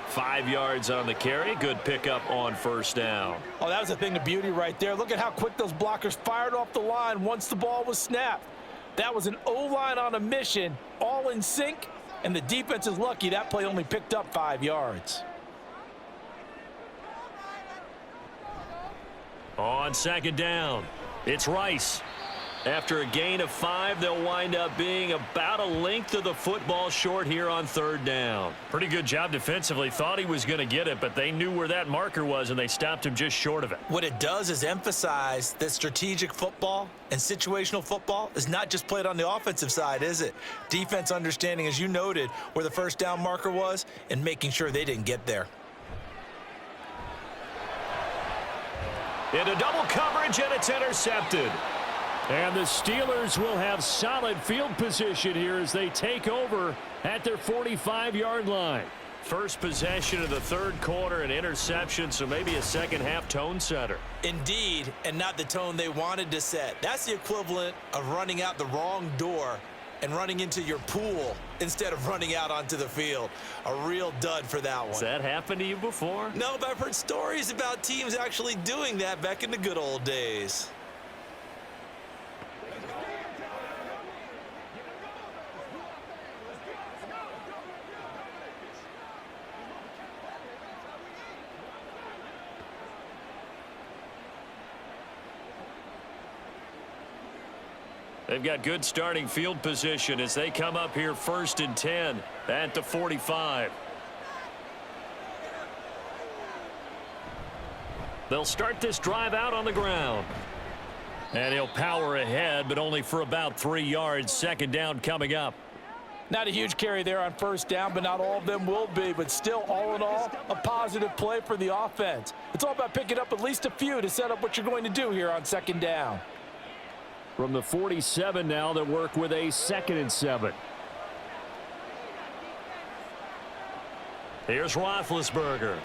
5 yards on the carry. Good pickup on first down. Oh, that was a thing of beauty right there. Look at how quick those blockers fired off the line once the ball was snapped. That was an O-line on a mission, all in sync, and the defense is lucky that play only picked up 5 yards. On second down, it's Rice. After a gain of 5, they'll wind up being about a length of the football short here on third down. Pretty good job defensively. Thought he was going to get it, but they knew where that marker was, and they stopped him just short of it. What it does is emphasize that strategic football and situational football is not just played on the offensive side, is it? Defense understanding, as you noted, where the first down marker was and making sure they didn't get there. Into double coverage, and it's intercepted. And the Steelers will have solid field position here as they take over at their 45-yard line. First possession of the third quarter, an interception, so maybe a second-half tone setter. Indeed, and not the tone they wanted to set. That's the equivalent of running out the wrong door and running into your pool instead of running out onto the field. A real dud for that one. Has that happened to you before? No, but I've heard stories about teams actually doing that back in the good old days. They've got good starting field position as they come up here first and 10 at the 45. They'll start this drive out on the ground. And he'll power ahead, but only for about 3 yards. Second down coming up. Not a huge carry there on first down, but not all of them will be. But still, all in all, a positive play for the offense. It's all about picking up at least a few to set up what you're going to do here on second down. From the 47 now, they work with a 2nd and 7. Here's Roethlisberger.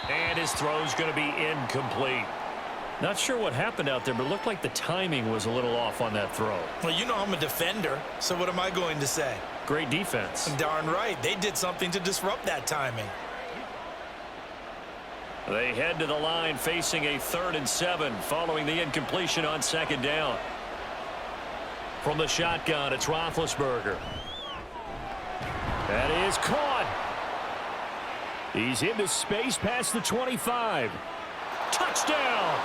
And his throw's going to be incomplete. Not sure what happened out there, but it looked like the timing was a little off on that throw. Well, you know I'm a defender, so what am I going to say? Great defense. Darn right. They did something to disrupt that timing. They head to the line facing a 3rd and 7 following the incompletion on 2nd down. From the shotgun, it's Roethlisberger. That is caught. He's into space past the 25. Touchdown!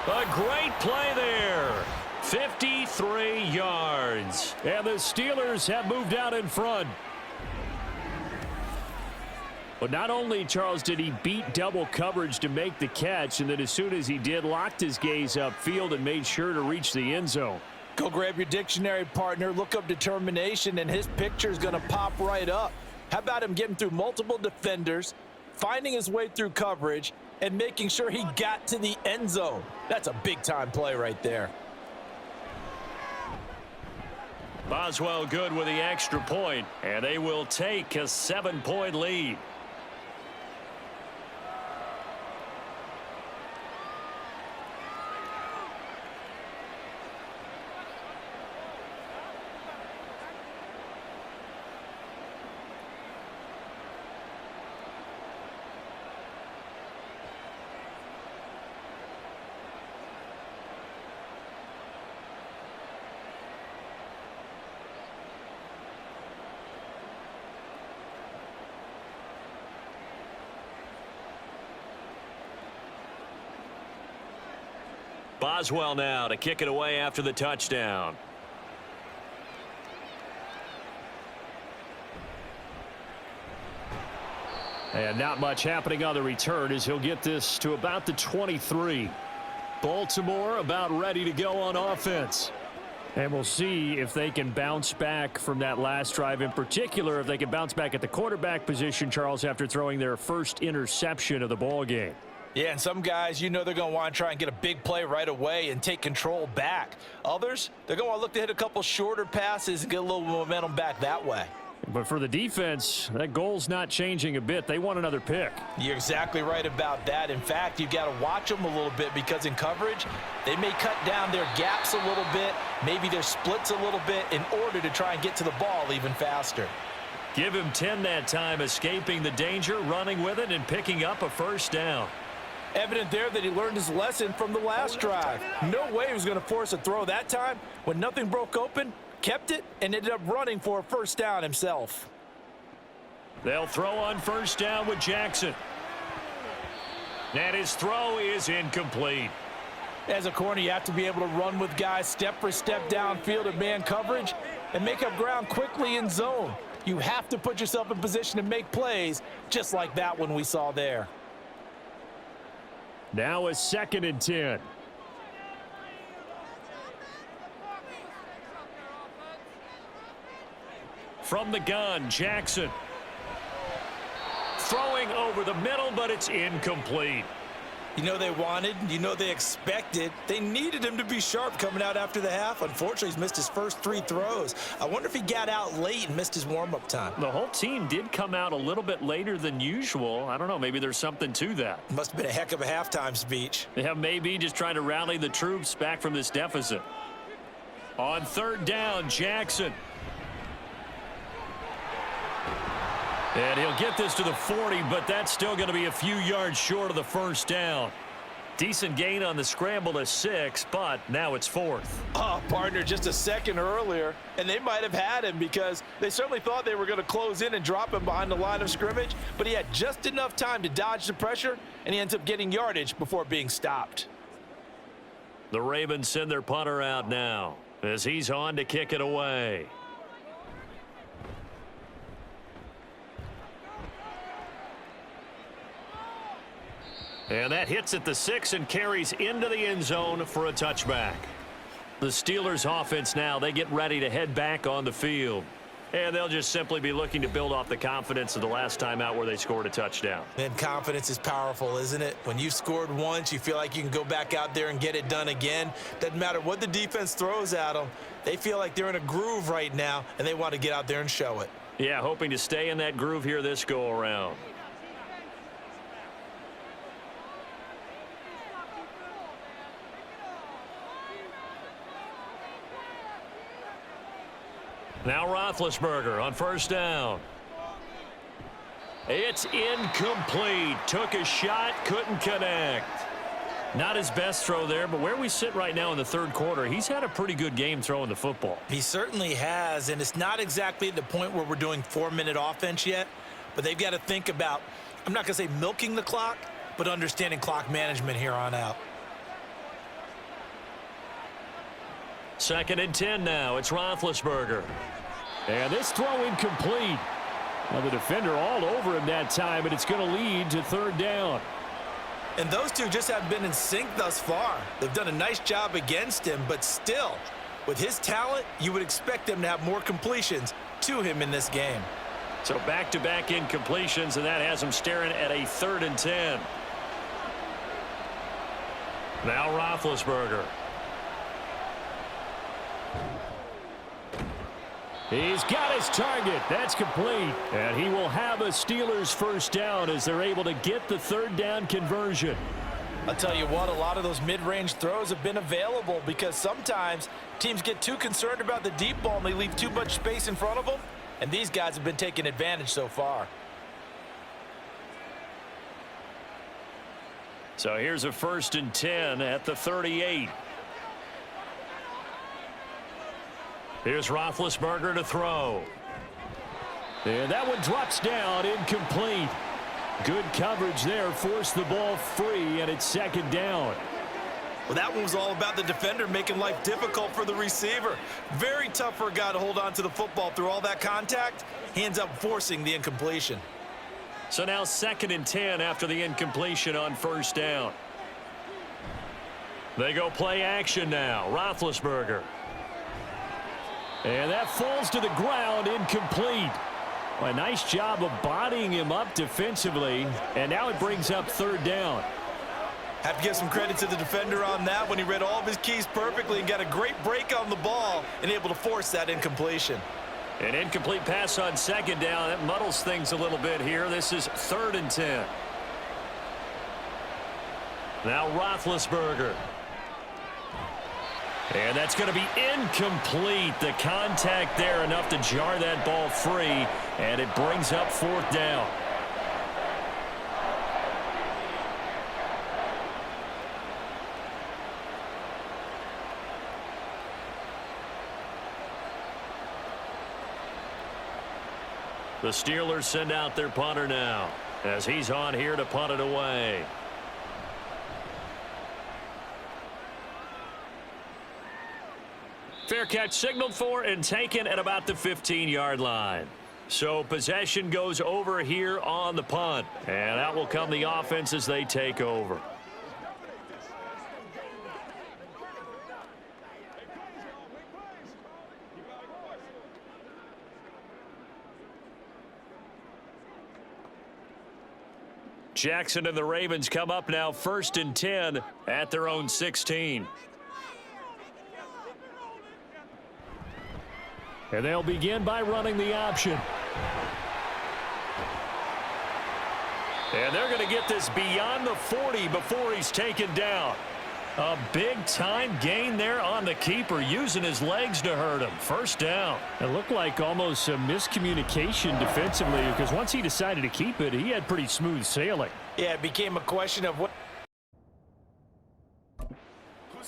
A great play there. 53 yards. And the Steelers have moved out in front. But not only, Charles, did he beat double coverage to make the catch, and then as soon as he did, locked his gaze upfield and made sure to reach the end zone. Go grab your dictionary, partner, look up determination, and his picture is going to pop right up. How about him getting through multiple defenders, finding his way through coverage, and making sure he got to the end zone? That's a big-time play right there. Boswell good with the extra point, and they will take a 7-point lead. Boswell now to kick it away after the touchdown. And not much happening on the return as he'll get this to about the 23. Baltimore about ready to go on offense. And we'll see if they can bounce back from that last drive, in particular if they can bounce back at the quarterback position, Charles, after throwing their first interception of the ball game. Yeah, and some guys, you know, they're going to want to try and get a big play right away and take control back. Others, they're going to want to look to hit a couple shorter passes and get a little momentum back that way. But for the defense, that goal's not changing a bit. They want another pick. You're exactly right about that. In fact, you've got to watch them a little bit because in coverage, they may cut down their gaps a little bit, maybe their splits a little bit in order to try and get to the ball even faster. Give him 10 that time, escaping the danger, running with it, and picking up a 1st down. Evident there that he learned his lesson from the last drive. No way he was going to force a throw that time. When nothing broke open, kept it, and ended up running for a 1st down himself. They'll throw on 1st down with Jackson. And his throw is incomplete. As a corner, you have to be able to run with guys step for step downfield at man coverage and make up ground quickly in zone. You have to put yourself in position to make plays just like that one we saw there. Now a 2nd and 10. From the gun, Jackson. Throwing over the middle, but it's incomplete. You know they wanted, you know they expected. They needed him to be sharp coming out after the half. Unfortunately, he's missed his first 3 throws. I wonder if he got out late and missed his warm-up time. The whole team did come out a little bit later than usual. I don't know, maybe there's something to that. Must have been a heck of a halftime speech. Yeah, maybe just trying to rally the troops back from this deficit. On 3rd down, Jackson. And he'll get this to the 40, but that's still going to be a few yards short of the 1st down. Decent gain on the scramble to 6, but now it's 4th. Oh, partner, just a second earlier, and they might have had him because they certainly thought they were going to close in and drop him behind the line of scrimmage, but he had just enough time to dodge the pressure, and he ends up getting yardage before being stopped. The Ravens send their punter out now as he's on to kick it away. And that hits at the 6 and carries into the end zone for a touchback. The Steelers offense now, they get ready to head back on the field. And they'll just simply be looking to build off the confidence of the last time out where they scored a touchdown. And confidence is powerful, isn't it? When you've scored once, you feel like you can go back out there and get it done again. Doesn't matter what the defense throws at them. They feel like they're in a groove right now, and they want to get out there and show it. Yeah, hoping to stay in that groove here this go-around. Now Roethlisberger on 1st down. It's incomplete. Took a shot, couldn't connect. Not his best throw there, but where we sit right now in the third quarter, he's had a pretty good game throwing the football. He certainly has, and it's not exactly at the point where we're doing 4-minute offense yet, but they've got to think about, I'm not going to say milking the clock, but understanding clock management here on out. 2nd and 10 now. It's Roethlisberger. And this throw incomplete. Now the defender all over him that time, and it's going to lead to 3rd down. And those two just haven't been in sync thus far. They've done a nice job against him, but still, with his talent, you would expect them to have more completions to him in this game. So back-to-back incompletions, and that has him staring at a 3rd and 10. Now Roethlisberger. He's got his target. That's complete. And he will have a Steelers 1st down as they're able to get the 3rd down conversion. I'll tell you what, a lot of those mid-range throws have been available because sometimes teams get too concerned about the deep ball and they leave too much space in front of them. And these guys have been taking advantage so far. So here's a 1st and 10 at the 38. Here's Roethlisberger to throw. And that one drops down, incomplete. Good coverage there, forced the ball free, and it's 2nd down. Well, that one was all about the defender making life difficult for the receiver. Very tough for a guy to hold on to the football through all that contact. He ends up forcing the incompletion. So now 2nd and 10 after the incompletion on 1st down. They go play action now. Roethlisberger. And that falls to the ground, incomplete. A nice job of bodying him up defensively, and now it brings up 3rd down. Have to give some credit to the defender on that when he read all of his keys perfectly and got a great break on the ball and able to force that incompletion. An incomplete pass on 2nd down. That muddles things a little bit here. This is 3rd and 10. Now Roethlisberger. And that's going to be incomplete. The contact there enough to jar that ball free, and it brings up 4th down. The Steelers send out their punter now as he's on here to punt it away. Fair catch signaled for and taken at about the 15-yard line. So possession goes over here on the punt. And out will come the offense as they take over. Jackson and the Ravens come up now 1st and 10 at their own 16. And they'll begin by running the option. And they're going to get this beyond the 40 before he's taken down. A big-time gain there on the keeper, using his legs to hurt him. 1st down. It looked like almost a miscommunication defensively because once he decided to keep it, he had pretty smooth sailing. Yeah, it became a question of who's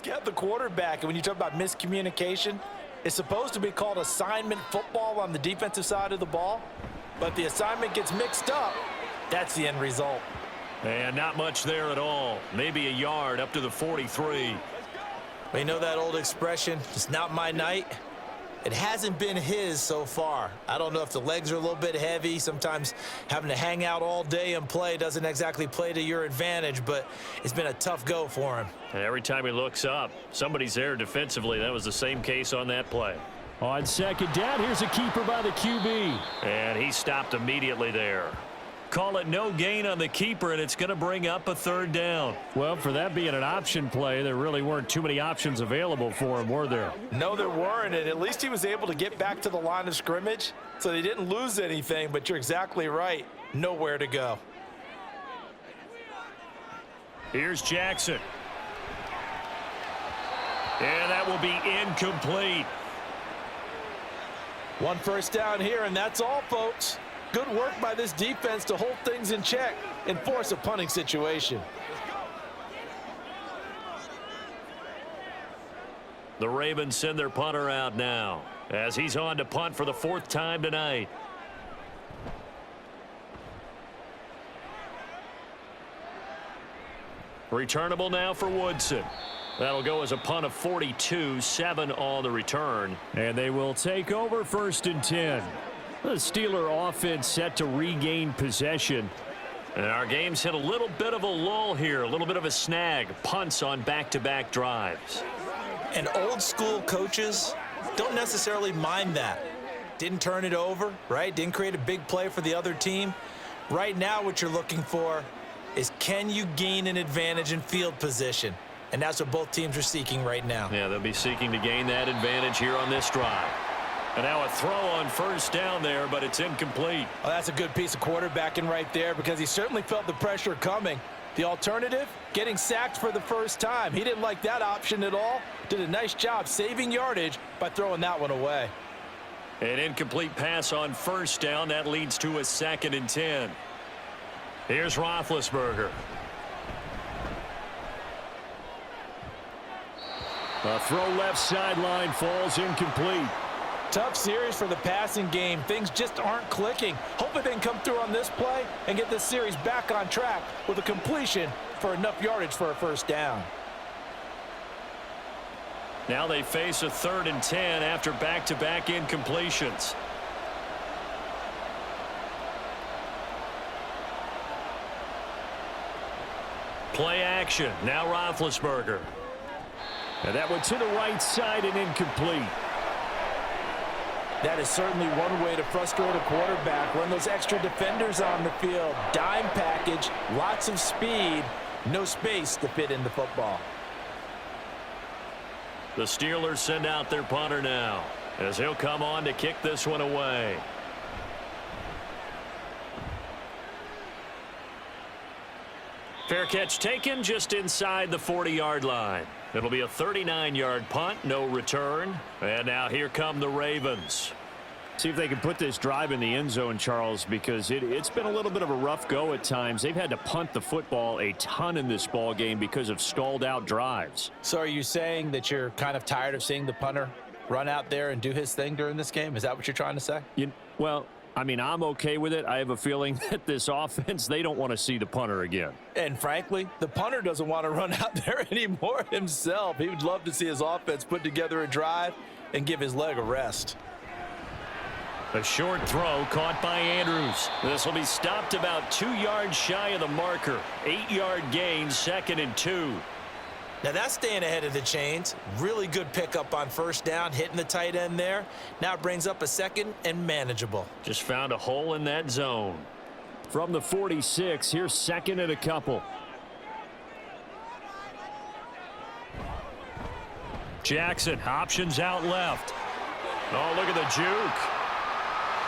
got the quarterback. And when you talk about miscommunication, it's supposed to be called assignment football on the defensive side of the ball. But the assignment gets mixed up. That's the end result. And not much there at all. Maybe a yard up to the 43. We know that old expression, it's not my night. It hasn't been his so far. I don't know if the legs are a little bit heavy. Sometimes having to hang out all day and play doesn't exactly play to your advantage, but it's been a tough go for him. And every time he looks up, somebody's there defensively. That was the same case on that play. On 2nd down, here's a keeper by the QB. And he stopped immediately there. Call it no gain on the keeper, and it's going to bring up a 3rd down. Well, for that being an option play, there really weren't too many options available for him, were there? No, there weren't, and at least he was able to get back to the line of scrimmage, so they didn't lose anything, but you're exactly right. Nowhere to go. Here's Jackson. And that will be incomplete. 1 first down here, and that's all, folks. Good work by this defense to hold things in check and force a punting situation. The Ravens send their punter out now as he's on to punt for the 4th time tonight. Returnable now for Woodson. That'll go as a punt of 42, 7 on the return. And they will take over 1st and 10. The Steeler offense set to regain possession. And our game's hit a little bit of a lull here, a little bit of a snag. Punts on back-to-back drives. And old school coaches don't necessarily mind that. Didn't turn it over, right? Didn't create a big play for the other team. Right now what you're looking for is, can you gain an advantage in field position? And that's what both teams are seeking right now. Yeah, they'll be seeking to gain that advantage here on this drive. And now a throw on 1st down there, but it's incomplete. Well, that's a good piece of quarterbacking right there, because he certainly felt the pressure coming. The alternative, getting sacked for the 1st time. He didn't like that option at all. Did a nice job saving yardage by throwing that one away. An incomplete pass on 1st down. That leads to a 2nd and 10. Here's Roethlisberger. A throw left sideline falls incomplete. Tough series for the passing game. Things just aren't clicking. Hopefully they can come through on this play and get this series back on track with a completion for enough yardage for a 1st down. Now they face a 3rd and 10 after back-to-back incompletions. Play action. Now Roethlisberger. And that one to the right side and incomplete. That is certainly one way to frustrate a quarterback. Run those extra defenders on the field. Dime package, lots of speed, no space to fit in the football. The Steelers send out their punter now as he'll come on to kick this one away. Fair catch taken just inside the 40-yard line. It'll be a 39-yard punt, no return. And now here come the Ravens. See if they can put this drive in the end zone, Charles, because it's been a little bit of a rough go at times. They've had to punt the football a ton in this ball game because of stalled out drives. So are you saying that you're kind of tired of seeing the punter run out there and do his thing during this game? Is that what you're trying to say? Well, I mean, I'm okay with it. I have a feeling that this offense, they don't want to see the punter again. And frankly, the punter doesn't want to run out there anymore himself. He would love to see his offense put together a drive and give his leg a rest. A short throw caught by Andrews. This will be stopped about 2 yards shy of the marker. 8-yard gain, 2nd and 2. Now that's staying ahead of the chains. Really good pickup on 1st down, hitting the tight end there. Now it brings up a 2nd and manageable. Just found a hole in that zone. From the 46, here's 2nd and a couple. Jackson, options out left. Oh, look at the juke.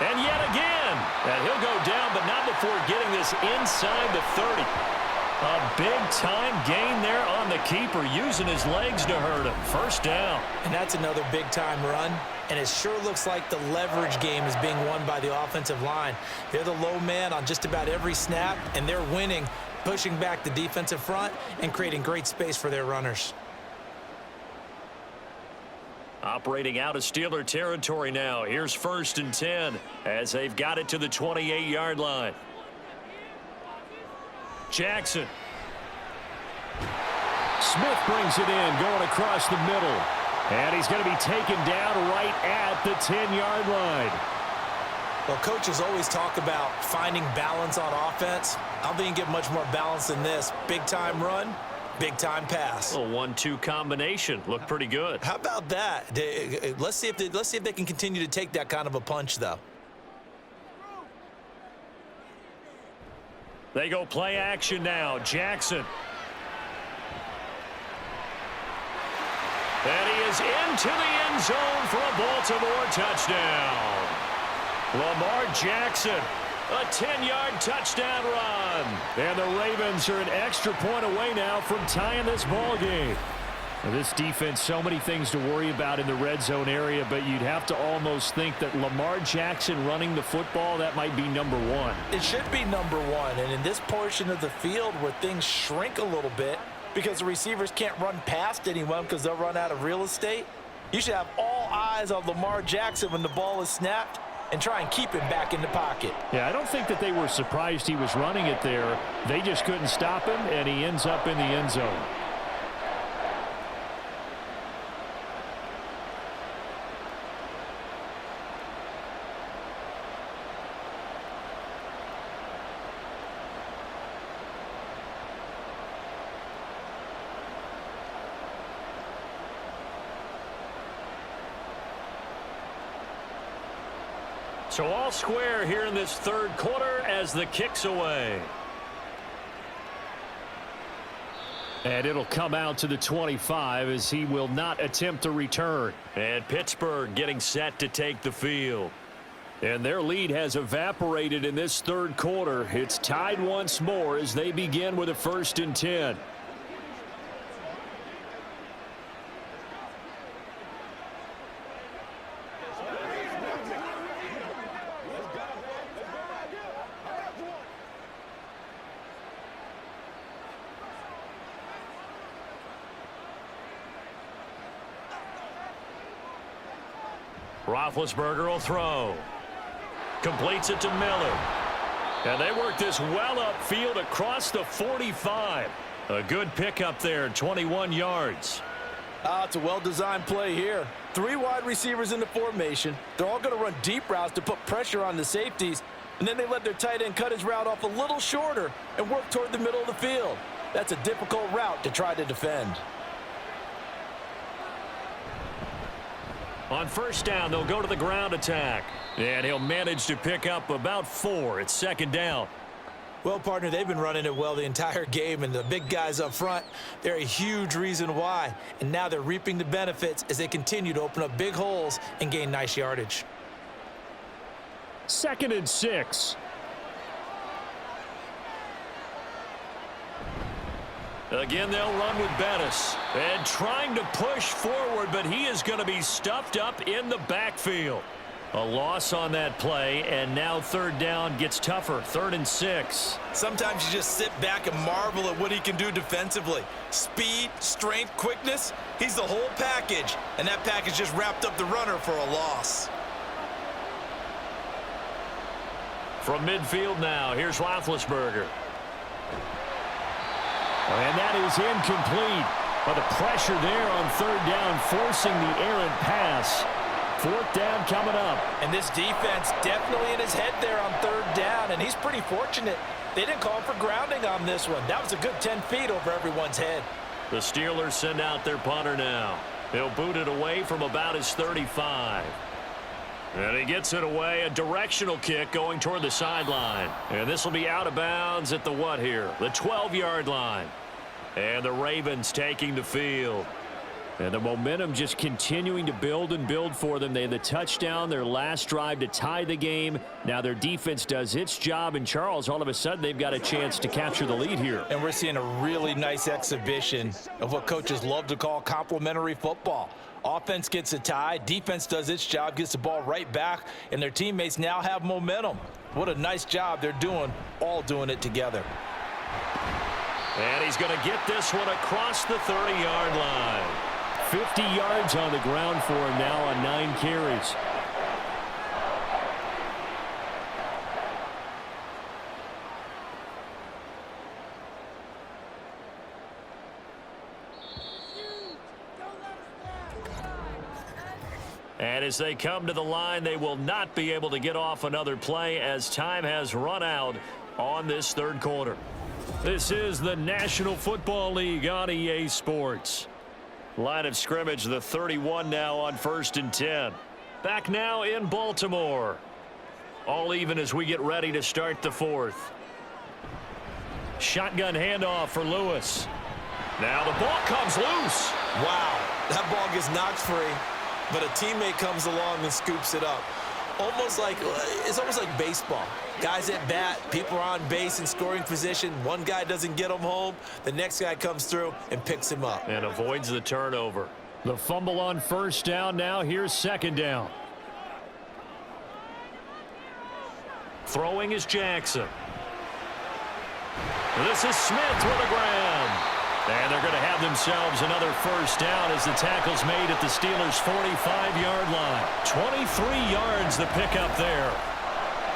And yet again. And he'll go down, but not before getting this inside the 30. A big-time gain there on the keeper, using his legs to hurt him. 1st down. And that's another big-time run. And it sure looks like the leverage game is being won by the offensive line. They're the low man on just about every snap, and they're winning, pushing back the defensive front and creating great space for their runners. Operating out of Steeler territory now. Here's 1st and 10 as they've got it to the 28-yard line. Jackson. Smith brings it in, going across the middle. And he's going to be taken down right at the 10-yard line. Well, coaches always talk about finding balance on offense. I don't think you can get much more balance than this. Big-time run, big-time pass. A 1-2 combination. Looked pretty good. How about that? Let's see if they can continue to take that kind of a punch, though. They go play action now. Jackson. And he is into the end zone for a Baltimore touchdown. Lamar Jackson, a 10-yard touchdown run. And the Ravens are an extra point away now from tying this ball game. Now, this defense, so many things to worry about in the red zone area, but you'd have to almost think that Lamar Jackson running the football, that might be number one. It should be number one, and in this portion of the field where things shrink a little bit because the receivers can't run past anyone because they'll run out of real estate, you should have all eyes on Lamar Jackson when the ball is snapped and try and keep him back in the pocket. Yeah, I don't think that they were surprised he was running it there. They just couldn't stop him, and he ends up in the end zone. So all square here in this third quarter as the kick's away. And it'll come out to the 25 as he will not attempt a return. And Pittsburgh getting set to take the field. And their lead has evaporated in this third quarter. It's tied once more as they begin with a 1st and 10. Roethlisberger will throw. Completes it to Miller. And they work this well upfield across the 45. A good pickup there, 21 yards. It's a well-designed play here. 3 wide receivers in the formation. They're all going to run deep routes to put pressure on the safeties. And then they let their tight end cut his route off a little shorter and work toward the middle of the field. That's a difficult route to try to defend. On 1st down, they'll go to the ground attack. And he'll manage to pick up about 4. It's 2nd down. Well, partner, they've been running it well the entire game, and the big guys up front, they're a huge reason why. And now they're reaping the benefits as they continue to open up big holes and gain nice yardage. 2nd and 6. Again, they'll run with Bettis. And trying to push forward, but he is going to be stuffed up in the backfield. A loss on that play, and now 3rd down gets tougher. 3rd and 6. Sometimes you just sit back and marvel at what he can do defensively. Speed, strength, quickness, he's the whole package. And that package just wrapped up the runner for a loss. From midfield now, here's Roethlisberger. And that is incomplete. But the pressure there on 3rd down, forcing the errant pass. 4th down coming up. And this defense definitely in his head there on 3rd down, and he's pretty fortunate. They didn't call for grounding on this one. That was a good 10 feet over everyone's head. The Steelers send out their punter now. He'll boot it away from about his 35. And he gets it away, a directional kick going toward the sideline. And this will be out of bounds at the what here? The 12-yard line. And the Ravens taking the field. And the momentum just continuing to build and build for them. They had the touchdown, their last drive to tie the game. Now their defense does its job. And Charles, all of a sudden, they've got a chance to capture the lead here. And we're seeing a really nice exhibition of what coaches love to call complementary football. Offense gets a tie, defense does its job, gets the ball right back, and their teammates now have momentum. What a nice job they're doing, all doing it together. And he's going to get this one across the 30-yard line. 50 yards on the ground for him now on 9 carries. And as they come to the line, they will not be able to get off another play as time has run out on this 3rd quarter. This is the National Football League on EA Sports. Line of scrimmage, the 31 now on 1st and 10. Back now in Baltimore. All even as we get ready to start the 4th. Shotgun handoff for Lewis. Now the ball comes loose. Wow, that ball gets knocked free, but a teammate comes along and scoops it up. It's almost like baseball. Guys at bat, people are on base in scoring position. One guy doesn't get him home. The next guy comes through and picks him up. And avoids the turnover. The fumble on first down. Now here's second down. Throwing is Jackson. This is Smith with a grab. And they're going to have themselves another first down as the tackle's made at the Steelers' 45-yard line. 23 yards the pickup there.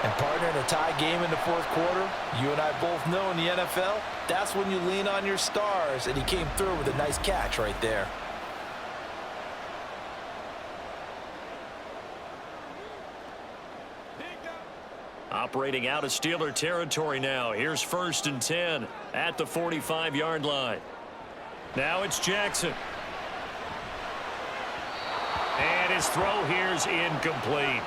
And partner, in a tie game in the fourth quarter, you and I both know in the NFL, that's when you lean on your stars. And he came through with a nice catch right there. Operating out of Steeler territory now. Here's 1st and 10 at the 45-yard line. Now it's Jackson. And his throw here's incomplete.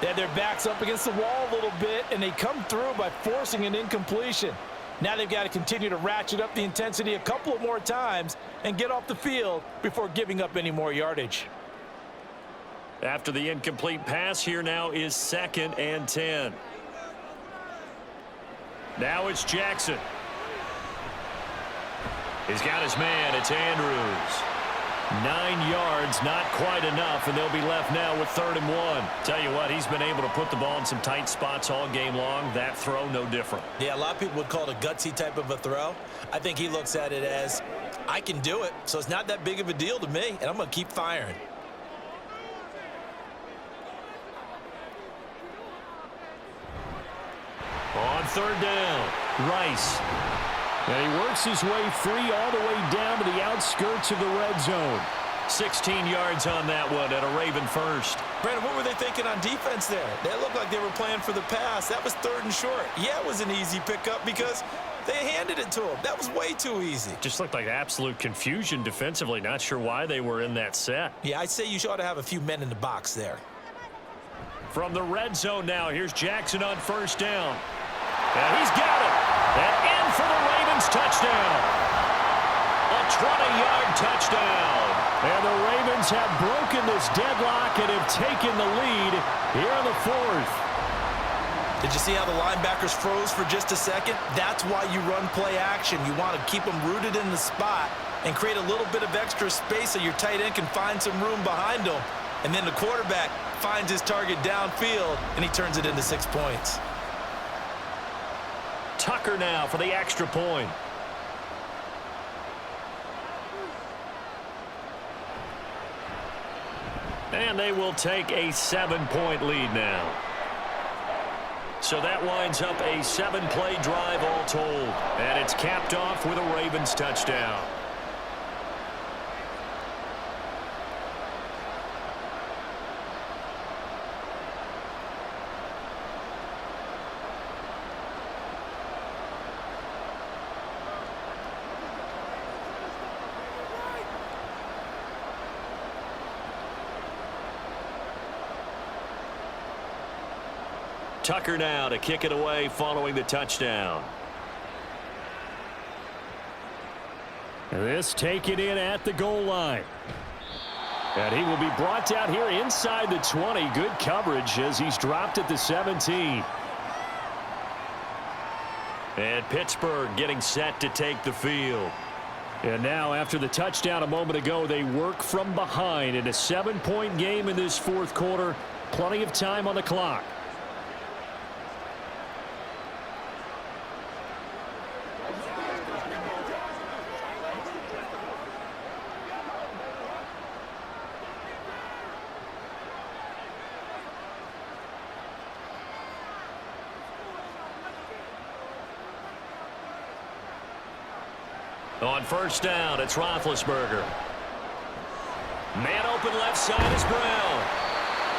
They had their backs up against the wall a little bit, and they come through by forcing an incompletion. Now they've got to continue to ratchet up the intensity a couple of more times and get off the field before giving up any more yardage. After the incomplete pass, here now is 2nd and 10. Now it's Jackson. He's got his man. It's Andrews. 9 yards, not quite enough, and they'll be left now with 3rd and 1. Tell you what, he's been able to put the ball in some tight spots all game long. That throw, no different. Yeah, a lot of people would call it a gutsy type of a throw. I think he looks at it as, I can do it, so it's not that big of a deal to me, and I'm going to keep firing. On 3rd down, Rice. And he works his way free all the way down to the outskirts of the red zone. 16 yards on that one at a Raven first. Brandon, what were they thinking on defense there? They looked like they were playing for the pass. That was 3rd and short. Yeah, it was an easy pickup because they handed it to him. That was way too easy. Just looked like absolute confusion defensively. Not sure why they were in that set. Yeah, I'd say you ought to have a few men in the box there. From the red zone now, here's Jackson on 1st down. And he's got it. And in for the Ravens touchdown. A 20-yard touchdown. And the Ravens have broken this deadlock and have taken the lead here in the 4th. Did you see how the linebackers froze for just a second? That's why you run play action. You want to keep them rooted in the spot and create a little bit of extra space so your tight end can find some room behind him. And then the quarterback finds his target downfield, and he turns it into 6 points. Tucker now for the extra point. And they will take a 7-point lead now. So that winds up a 7-play drive all told. And it's capped off with a Ravens touchdown. Tucker now to kick it away following the touchdown. This taken in at the goal line. And he will be brought down here inside the 20. Good coverage as he's dropped at the 17. And Pittsburgh getting set to take the field. And now after the touchdown a moment ago, they work from behind in a 7-point game in this 4th quarter. Plenty of time on the clock. On 1st down, it's Roethlisberger. Man open left side is Brown.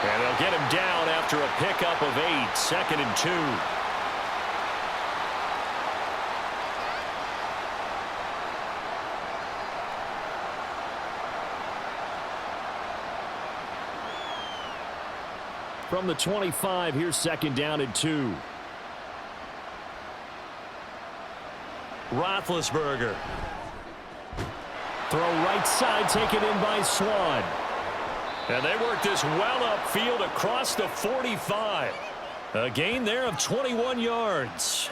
And they'll get him down after a pickup of 8, 2nd and 2. From the 25, here's 2nd down and 2. Roethlisberger. Throw right side, taken in by Swan. And they work this well upfield across the 45. A gain there of 21 yards.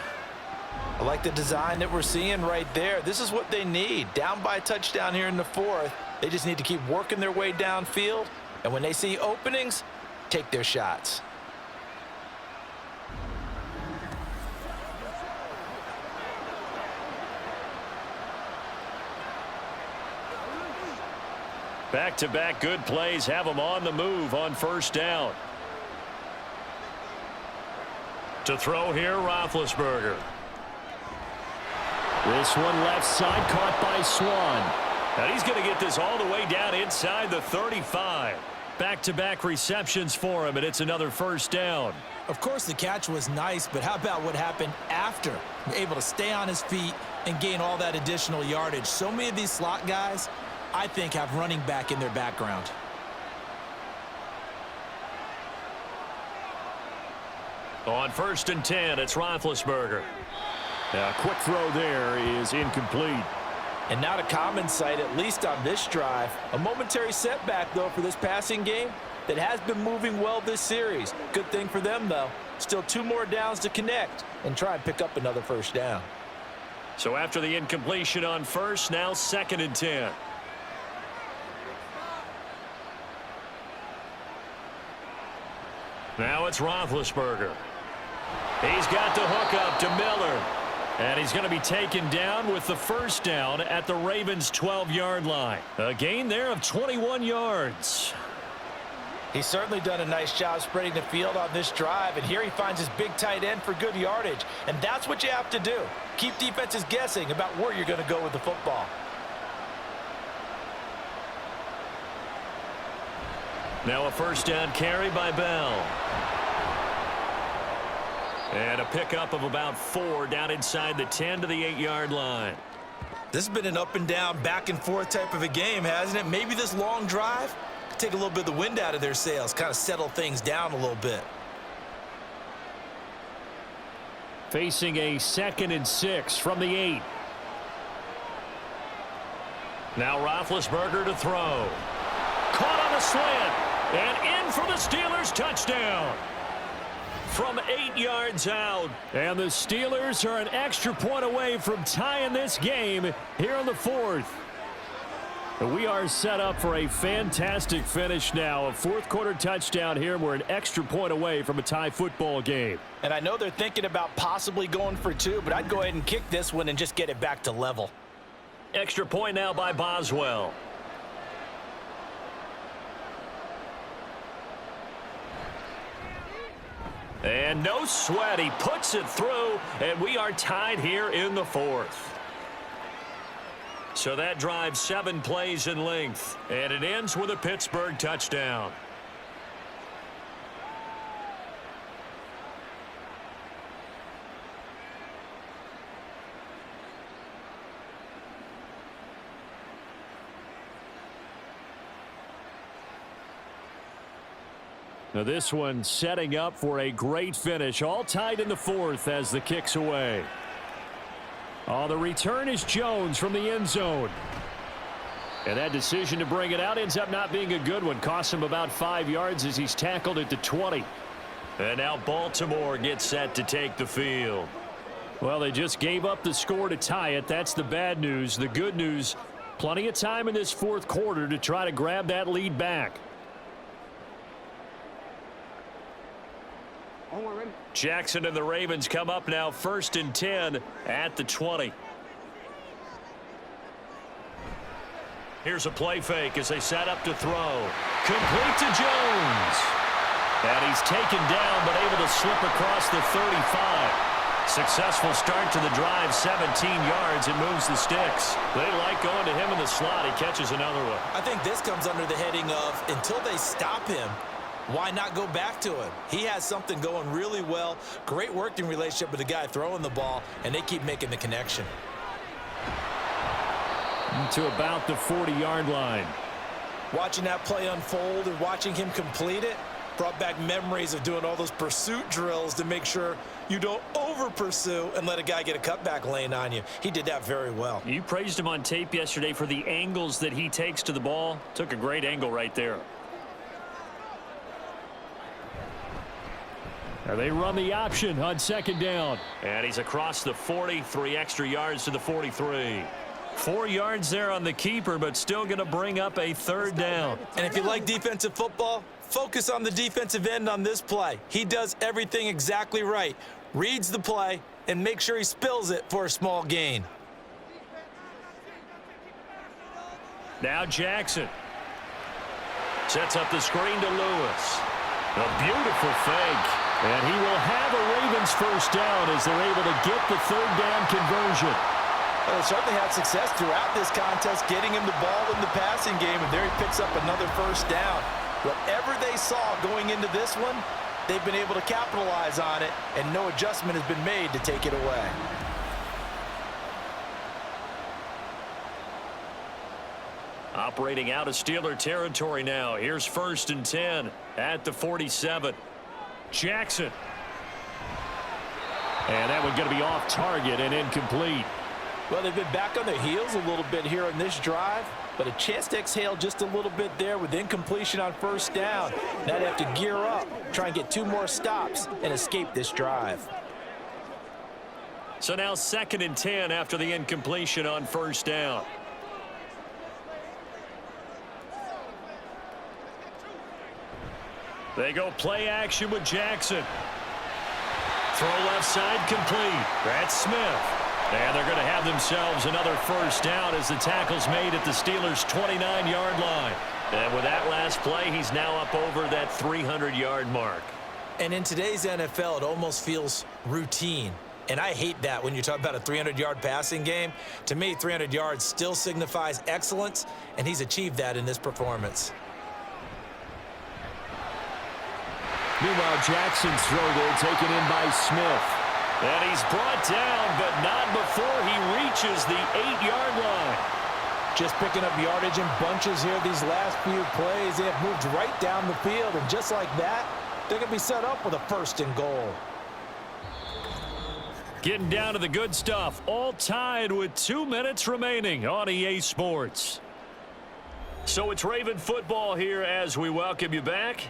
I like the design that we're seeing right there. This is what they need. Down by a touchdown here in the fourth. They just need to keep working their way downfield. And when they see openings, take their shots. Back-to-back good plays have them on the move on first down. To throw here, Roethlisberger. This one left side caught by Swan. And he's going to get this all the way down inside the 35. Back-to-back receptions for him, and it's another first down. Of course, the catch was nice, but how about what happened after? Able to stay on his feet and gain all that additional yardage. So many of these slot guys, I think, have running back in their background. On 1st and 10, it's Roethlisberger. Now, a quick throw there is incomplete. And not a common sight, at least on this drive. A momentary setback, though, for this passing game that has been moving well this series. Good thing for them, though. Still 2 more downs to connect and try and pick up another first down. So after the incompletion on first, now 2nd and 10. Now it's Roethlisberger. He's got the hook up to Miller. And he's going to be taken down with the first down at the Ravens' 12-yard line. A gain there of 21 yards. He's certainly done a nice job spreading the field on this drive, and here he finds his big tight end for good yardage. And that's what you have to do. Keep defenses guessing about where you're going to go with the football. Now a first down carry by Bell. And a pickup of about 4 down inside the 10 to the 8-yard line. This has been an up and down, back and forth type of a game, hasn't it? Maybe this long drive could take a little bit of the wind out of their sails, kind of settle things down a little bit. Facing a 2nd and 6 from the 8. Now Roethlisberger to throw. Caught on a slant. And in for the Steelers touchdown. From 8 yards out. And the Steelers are an extra point away from tying this game here in the 4th. We are set up for a fantastic finish now. A 4th quarter touchdown here. We're an extra point away from a tie football game. And I know they're thinking about possibly going for 2, but I'd go ahead and kick this one and just get it back to level. Extra point now by Boswell. And no sweat, he puts it through, and we are tied here in the 4th. So that drives 7 plays in length, and it ends with a Pittsburgh touchdown. Now this one setting up for a great finish. All tied in the 4th as the kick's away. Oh, the return is Jones from the end zone. And that decision to bring it out ends up not being a good one. Costs him about 5 yards as he's tackled at the 20. And now Baltimore gets set to take the field. Well, they just gave up the score to tie it. That's the bad news. The good news, plenty of time in this 4th quarter to try to grab that lead back. Jackson and the Ravens come up now 1st and 10 at the 20. Here's a play fake as they set up to throw. Complete to Jones. And he's taken down but able to slip across the 35. Successful start to the drive, 17 yards, and moves the sticks. They like going to him in the slot. He catches another one. I think this comes under the heading of until they stop him, why not go back to him? He has something going really well. Great working relationship with the guy throwing the ball, and they keep making the connection. To about the 40-yard line. Watching that play unfold and watching him complete it brought back memories of doing all those pursuit drills to make sure you don't over-pursue and let a guy get a cutback lane on you. He did that very well. You praised him on tape yesterday for the angles that he takes to the ball. Took a great angle right there. And they run the option on second down. And he's across the 40, 3 extra yards to the 43. 4 yards there on the keeper, but still going to bring up a third down. And if you like defensive football, focus on the defensive end on this play. He does everything exactly right. Reads the play and make sure he spills it for a small gain. Now Jackson sets up the screen to Lewis. A beautiful fake. And he will have a Ravens first down as they're able to get the third down conversion. Well, they certainly had success throughout this contest, getting him the ball in the passing game, and there he picks up another first down. Whatever they saw going into this one, they've been able to capitalize on it, and no adjustment has been made to take it away. Operating out of Steeler territory now. Here's 1st and 10 at the 47. Jackson. And that one going to be off target and incomplete. Well, they've been back on their heels a little bit here on this drive, but a chance to exhale just a little bit there with incompletion on first down. Now they have to gear up, try and get 2 more stops and escape this drive. So now 2nd and 10 after the incompletion on first down. They go play action with Jackson. Throw left side complete. That's Smith. And they're going to have themselves another first down as the tackle's made at the Steelers' 29-yard line. And with that last play, he's now up over that 300-yard mark. And in today's NFL, it almost feels routine. And I hate that when you talk about a 300-yard passing game. To me, 300 yards still signifies excellence, and he's achieved that in this performance. Meanwhile, Jackson's throw there taken in by Smith. And he's brought down, but not before he reaches the 8-yard line. Just picking up yardage in bunches here these last few plays. They have moved right down the field, and just like that, they're going to be set up with a 1st and goal. Getting down to the good stuff. All tied with 2 minutes remaining on EA Sports. So it's Raven football here as we welcome you back.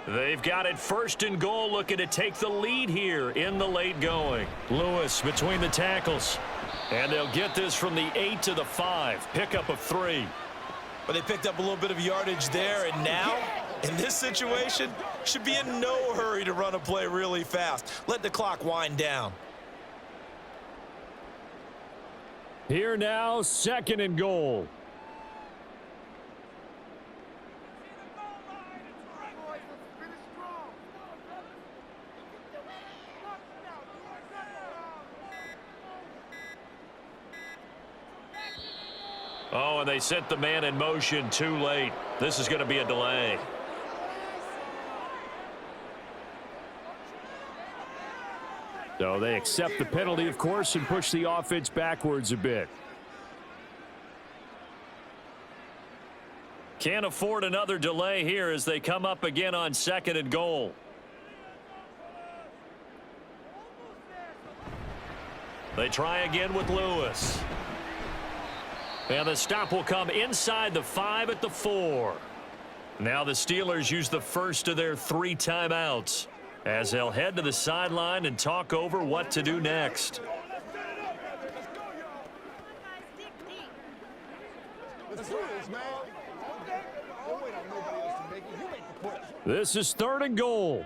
They've got it 1st and goal, looking to take the lead here in the late going. Lewis between the tackles. And they'll get this from the 8 to the 5. Pickup of 3. But they picked up a little bit of yardage there, and now, in this situation, should be in no hurry to run a play really fast. Let the clock wind down. Here now, 2nd and goal. Oh, and they sent the man in motion too late. This is going to be a delay. So they accept the penalty, of course, and push the offense backwards a bit. Can't afford another delay here as they come up again on 2nd and goal. They try again with Lewis. And the stop will come inside the 5 at the 4. Now the Steelers use the first of their 3 timeouts as they'll head to the sideline and talk over what to do next. This is 3rd and goal.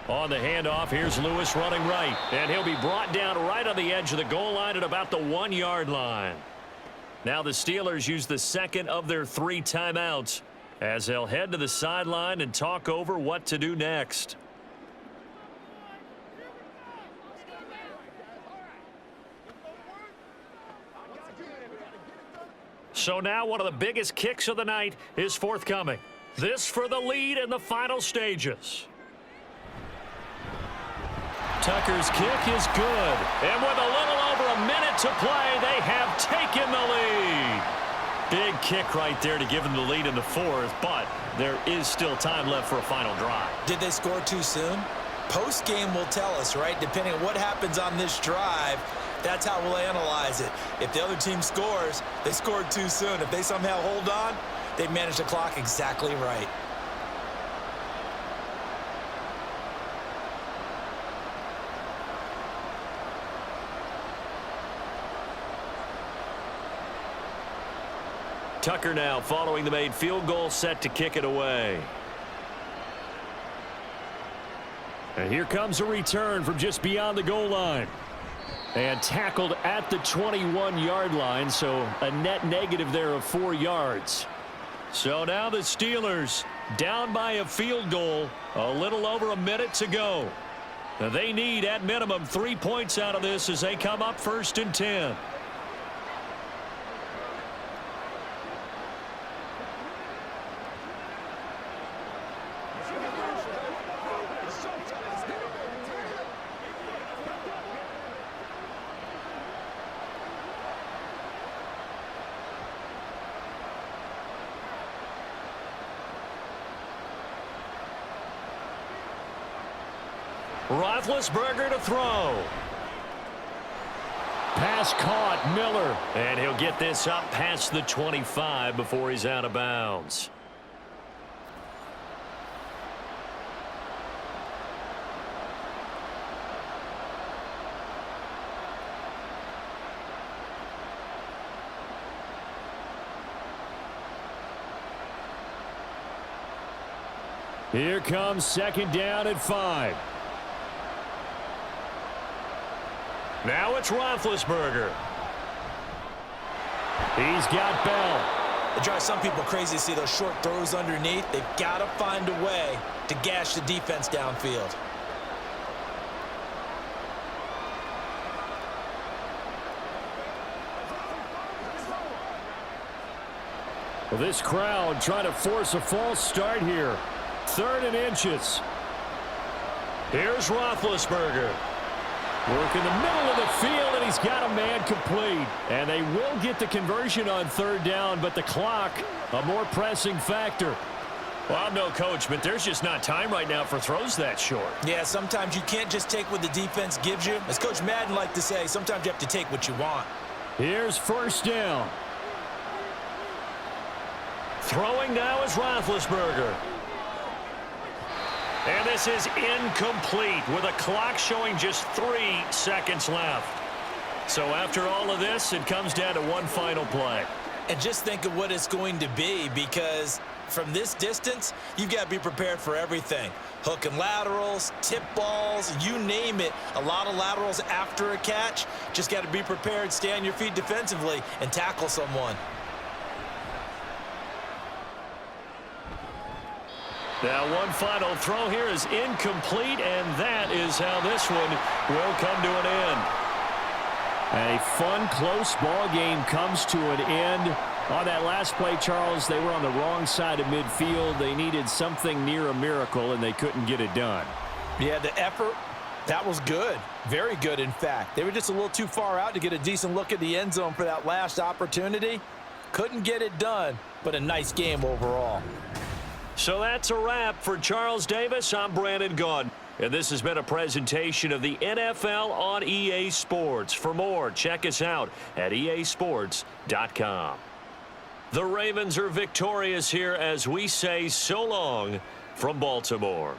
On the handoff, here's Lewis running right. And he'll be brought down right on the edge of the goal line at about the 1-yard line. Now the Steelers use the 2nd of their 3 timeouts as they'll head to the sideline and talk over what to do next. So now one of the biggest kicks of the night is forthcoming. This for the lead in the final stages. Tucker's kick is good. And with a little over a minute to play, they have taken the lead. Big kick right there to give them the lead in the 4th, but there is still time left for a final drive. Did they score too soon? Post-game will tell us, right? Depending on what happens on this drive, That's how we'll analyze it. If the other team scores, they scored too soon. If they somehow hold on, they managed the clock exactly right. Tucker now following the made field goal, set to kick it away. And here comes a return from just beyond the goal line. And tackled at the 21-yard line, so a net negative there of 4 yards. So now the Steelers down by a field goal, a little over a minute to go. Now they need at minimum 3 points out of this as they come up 1st and 10. Roethlisberger to throw. Pass caught, Miller. And he'll get this up past the 25 before he's out of bounds. Here comes 2nd down at 5. Now it's Roethlisberger. He's got Bell. It drives some people crazy to see those short throws underneath. They've got to find a way to gash the defense downfield. Well, this crowd trying to force a false start here. 3rd and inches. Here's Roethlisberger. Work in the middle of the field, and he's got a man complete. And they will get the conversion on 3rd down, but the clock, a more pressing factor. Well, I'm no coach, but there's just not time right now for throws that short. Yeah, sometimes you can't just take what the defense gives you. As Coach Madden liked to say, sometimes you have to take what you want. Here's 1st down. Throwing now is Roethlisberger. And this is incomplete with a clock showing just 3 seconds left. So after all of this, it comes down to one final play. And just think of what it's going to be, because from this distance, you've got to be prepared for everything. Hook and laterals, tip balls, you name it. A lot of laterals after a catch. Just got to be prepared, stay on your feet defensively, and tackle someone. Now one final throw here is incomplete, and that is how this one will come to an end. A fun, close ball game comes to an end. On that last play, Charles, they were on the wrong side of midfield. They needed something near a miracle, and they couldn't get it done. Yeah, the effort, that was good. Very good, in fact. They were just a little too far out to get a decent look at the end zone for that last opportunity. Couldn't get it done, but a nice game overall. So that's a wrap for Charles Davis. I'm Brandon Gaudin, and this has been a presentation of the NFL on EA Sports. For more, check us out at easports.com. The Ravens are victorious here as we say so long from Baltimore.